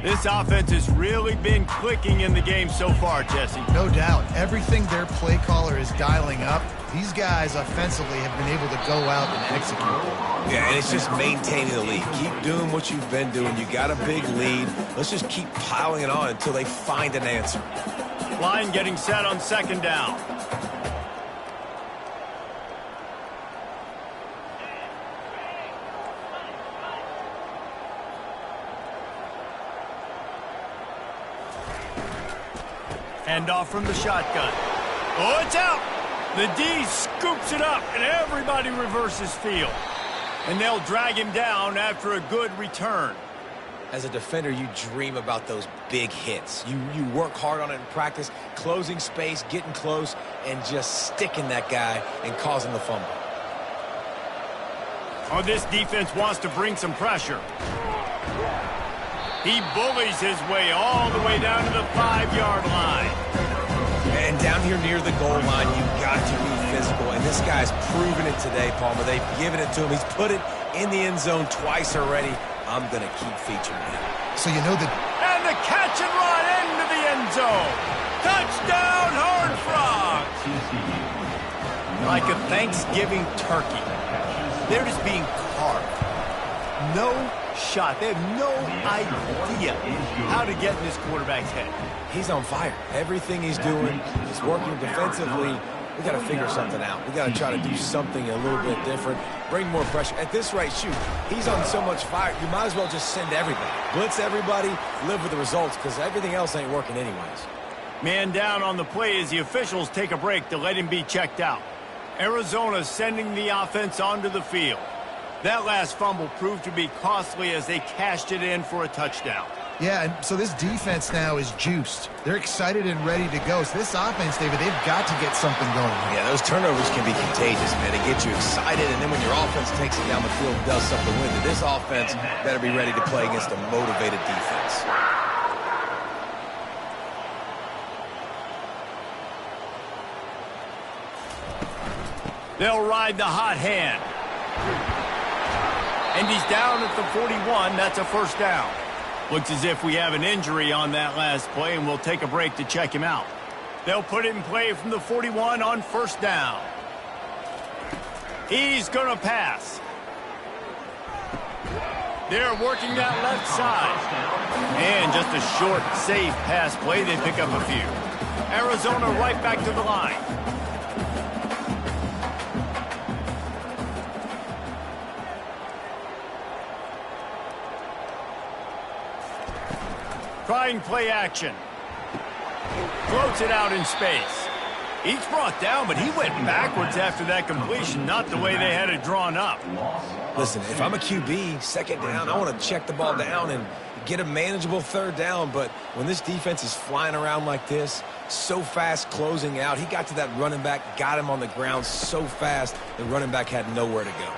This offense has really been clicking in the game so far, Jesse. No doubt. Everything their play caller is dialing up, these guys offensively have been able to go out and execute. Yeah, and it's just maintaining the lead. Keep doing what you've been doing. You got a big lead. Let's just keep piling it on until they find an answer. Line getting set on 2nd down. Hand off from the shotgun. Oh, it's out! The D scoops it up, and everybody reverses field. And they'll drag him down after a good return. As a defender, you dream about those big hits. You work hard on it in practice, closing space, getting close, and just sticking that guy and causing the fumble. Oh, this defense wants to bring some pressure. He bullies his way all the way down to the 5-yard line. And down here near the goal line, you've got to be physical. And this guy's proven it today, Palmer. They've given it to him. He's put it in the end zone twice already. I'm going to keep featuring him. So you know that... And the catch and run into the end zone. Touchdown, Horned Frogs. Like a Thanksgiving turkey. They're just being carved. No shot. They have no idea how to get in this quarterback's head. He's on fire. Everything he's doing is working defensively. We got to figure something out. We got to try to do something a little bit different. Bring more pressure. At this rate, shoot, he's on so much fire, you might as well just send everybody. Blitz everybody, live with the results, because everything else ain't working anyways. Man down on the play as the officials take a break to let him be checked out. Arizona sending the offense onto the field. That last fumble proved to be costly as they cashed it in for a touchdown. Yeah, and so this defense now is juiced. They're excited and ready to go. So this offense, David, they've got to get something going. Yeah, those turnovers can be contagious, man. They get you excited, and then when your offense takes it down the field and does something with it, this offense better be ready to play against a motivated defense. They'll ride the hot hand. And he's down at the 41. That's a first down. Looks as if we have an injury on that last play, and we'll take a break to check him out. They'll put it in play from the 41 on first down. He's going to pass. They're working that left side. And just a short, safe pass play. They pick up a few. Arizona right back to the line. Trying play action. Floats it out in space. He's brought down, but he went backwards after that completion, not the way they had it drawn up. Listen, if I'm a QB, second down, I want to check the ball down and get a manageable third down. But when this defense is flying around like this, so fast closing out, he got to that running back, got him on the ground so fast, the running back had nowhere to go.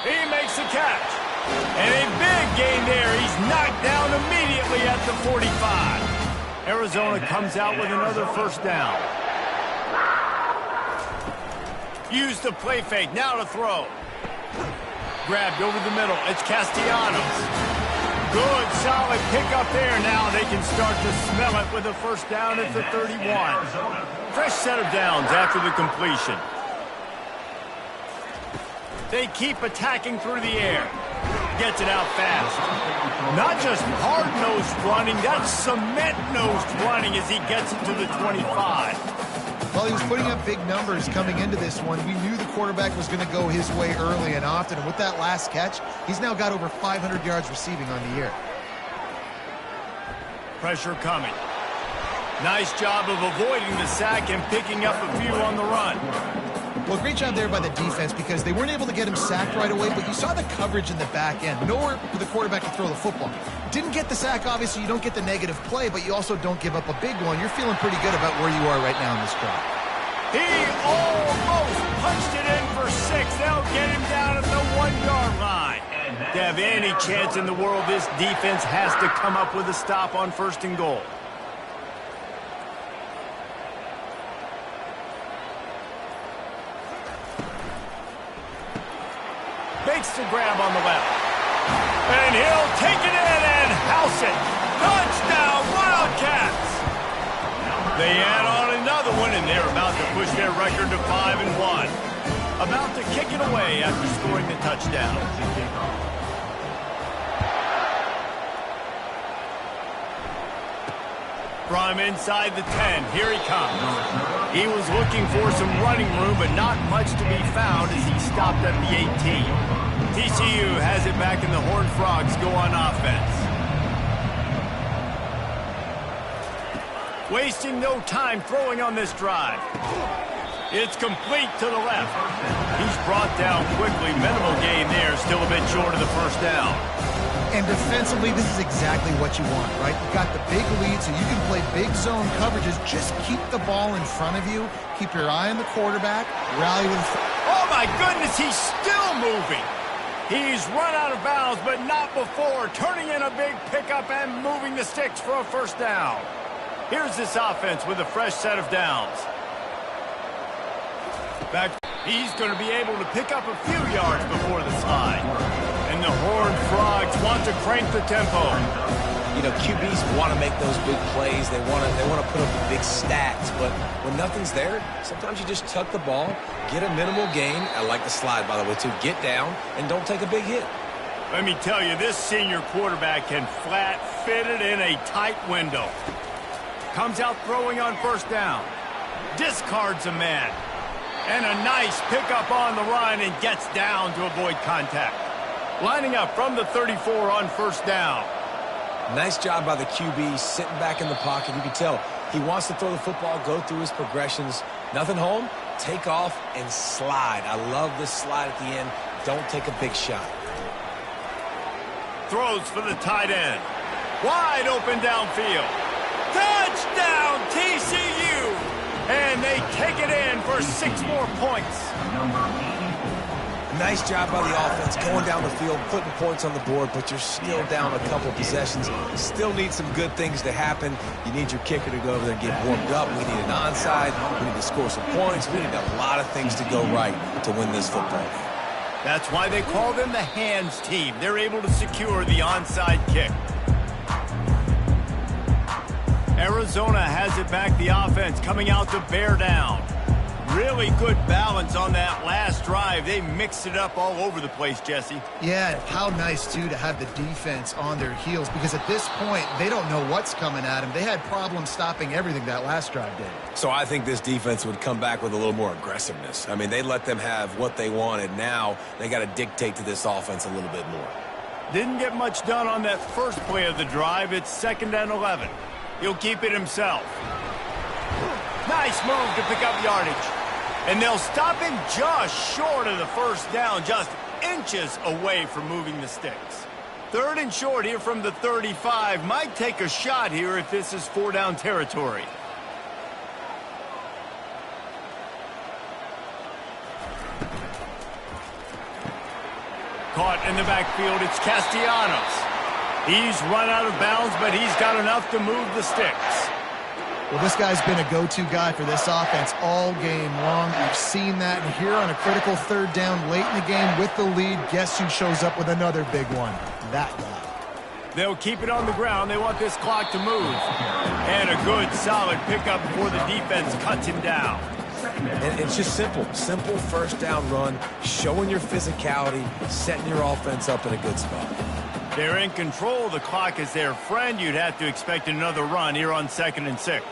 He makes the catch. And a big gain there. He's knocked down immediately at the 45. Arizona comes out with another first down. Use the play fake. Now to throw. Grabbed over the middle. It's Castellanos. Good, solid pickup there. Now they can start to smell it with a first down at the 31. Fresh set of downs after the completion. They keep attacking through the air. Gets it out fast. Not just hard-nosed running, that's cement-nosed running as he gets it to the 25. Well, he was putting up big numbers coming into this one. We knew the quarterback was going to go his way early and often. And with that last catch, he's now got over 500 yards receiving on the year. Pressure coming. Nice job of avoiding the sack and picking up a few on the run. Well, great job there by the defense because they weren't able to get him sacked right away, but you saw the coverage in the back end. Nowhere for the quarterback to throw the football. Didn't get the sack, obviously. You don't get the negative play, but you also don't give up a big one. You're feeling pretty good about where you are right now in this drive. He almost punched it in for 6. They'll get him down at the 1-yard line. To have any chance in the world, this defense has to come up with a stop on 1st and goal. Makes the grab on the left. And he'll take it in and house it. Touchdown, Wildcats! They add on another one, and they're about to push their record to 5-1. About to kick it away after scoring the touchdown. From inside the 10, here he comes. He was looking for some running room, but not much to be found as he stopped at the 18. TCU has it back, and the Horned Frogs go on offense. Wasting no time throwing on this drive. It's complete to the left. He's brought down quickly. Minimal gain there, still a bit short of the first down. And defensively, this is exactly what you want, right? You've got the big lead, so you can play big zone coverages. Just keep the ball in front of you. Keep your eye on the quarterback. Rally with... Oh, my goodness, he's still moving. He's run out of bounds, but not before. Turning in a big pickup and moving the sticks for a first down. Here's this offense with a fresh set of downs. Back, he's going to be able to pick up a few yards before the slide. And the Horned Frogs want to crank the tempo. You know, QBs want to make those big plays. They want to put up the big stats. But when nothing's there, sometimes you just tuck the ball, get a minimal gain. I like the slide, by the way, too. Get down and don't take a big hit. Let me tell you, this senior quarterback can flat fit it in a tight window. Comes out throwing on first down. Discards a man. And a nice pickup on the run and gets down to avoid contact. Lining up from the 34 on first down. Nice job by the QB, sitting back in the pocket. You can tell he wants to throw the football, go through his progressions. Nothing home, take off, and slide. I love this slide at the end. Don't take a big shot. Throws for the tight end. Wide open downfield. Touchdown, TCU! And they take it in for 6 more points. Nice job by the offense, going down the field, putting points on the board, but you're still down a couple possessions. Still need some good things to happen. You need your kicker to go over there and get warmed up. We need an onside. We need to score some points. We need a lot of things to go right to win this football game. That's why they call them the hands team. They're able to secure the onside kick. Arizona has it back, the offense coming out to bear down. Really good balance on that last drive. They mixed it up all over the place, Jesse. Yeah, how nice, too, to have the defense on their heels, because at this point, they don't know what's coming at them. They had problems stopping everything that last drive did. So I think this defense would come back with a little more aggressiveness. I mean, they let them have what they wanted. Now they got to dictate to this offense a little bit more. Didn't get much done on that first play of the drive. It's 2nd and 11. He'll keep it himself. Nice move to pick up yardage. And they'll stop him just short of the first down, just inches away from moving the sticks. 3rd and short here from the 35. Might take a shot here if this is 4-down territory. Caught in the backfield, it's Castellanos. He's run out of bounds, but he's got enough to move the sticks. Well, this guy's been a go-to guy for this offense all game long. We've seen that, and here on a critical 3rd down late in the game with the lead, guess who shows up with another big one? That guy. They'll keep it on the ground. They want this clock to move. And a good, solid pickup before the defense cuts him down. And it's just simple 1st down run, showing your physicality, setting your offense up in a good spot. They're in control. The clock is their friend. You'd have to expect another run here on 2nd and 6.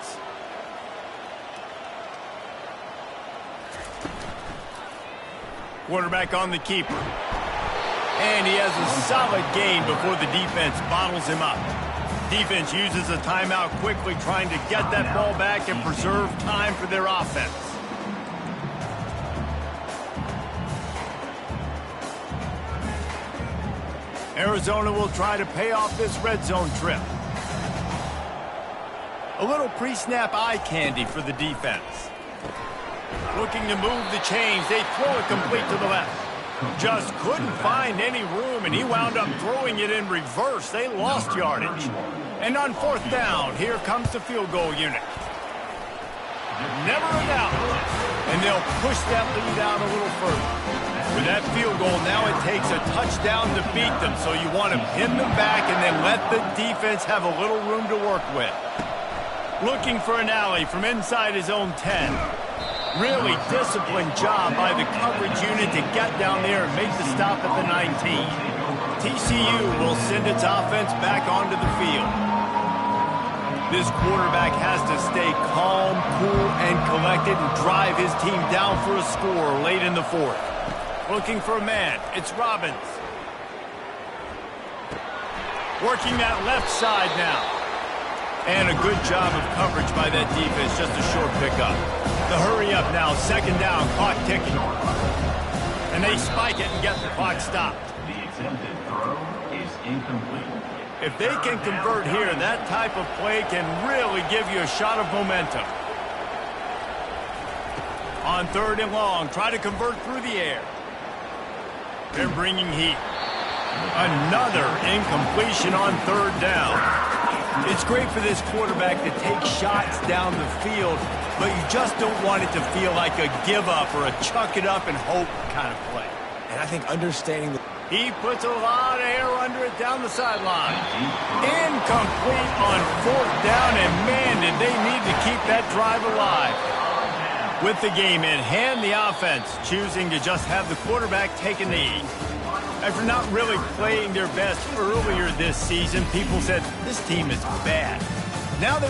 Quarterback on the keeper. And he has a solid gain before the defense bottles him up. Defense uses a timeout quickly, trying to get that ball back and preserve time for their offense. Arizona will try to pay off this red zone trip. A little pre-snap eye candy for the defense. Looking to move the chains. They throw it complete to the left. Just couldn't find any room, and he wound up throwing it in reverse. They lost yardage. And on 4th down, here comes the field goal unit. Never a doubt. And they'll push that lead out a little further. With that field goal, now it takes a touchdown to beat them, so you want to pin them back and then let the defense have a little room to work with. Looking for an alley from inside his own 10. Really disciplined job by the coverage unit to get down there and make the stop at the 19. TCU will send its offense back onto the field. This quarterback has to stay calm, cool, and collected and drive his team down for a score late in the 4th. Looking for a man. It's Robbins. Working that left side now. And a good job of coverage by that defense. Just a short pickup. The hurry up now. 2nd down. Clock ticking. And they spike it and get the clock stopped. The attempted throw is incomplete. If they can convert here, that type of play can really give you a shot of momentum. On 3rd and long. Try to convert through the air. They're bringing heat. Another incompletion on 3rd down. It's great for this quarterback to take shots down the field, but you just don't want it to feel like a give-up or a chuck-it-up-and-hope kind of play. And I think understanding He puts a lot of air under it down the sideline. Incomplete on 4th down, and man, did they need to keep that drive alive. With the game in hand, the offense choosing to just have the quarterback take a knee. After not really playing their best earlier this season, people said, this team is bad. Now they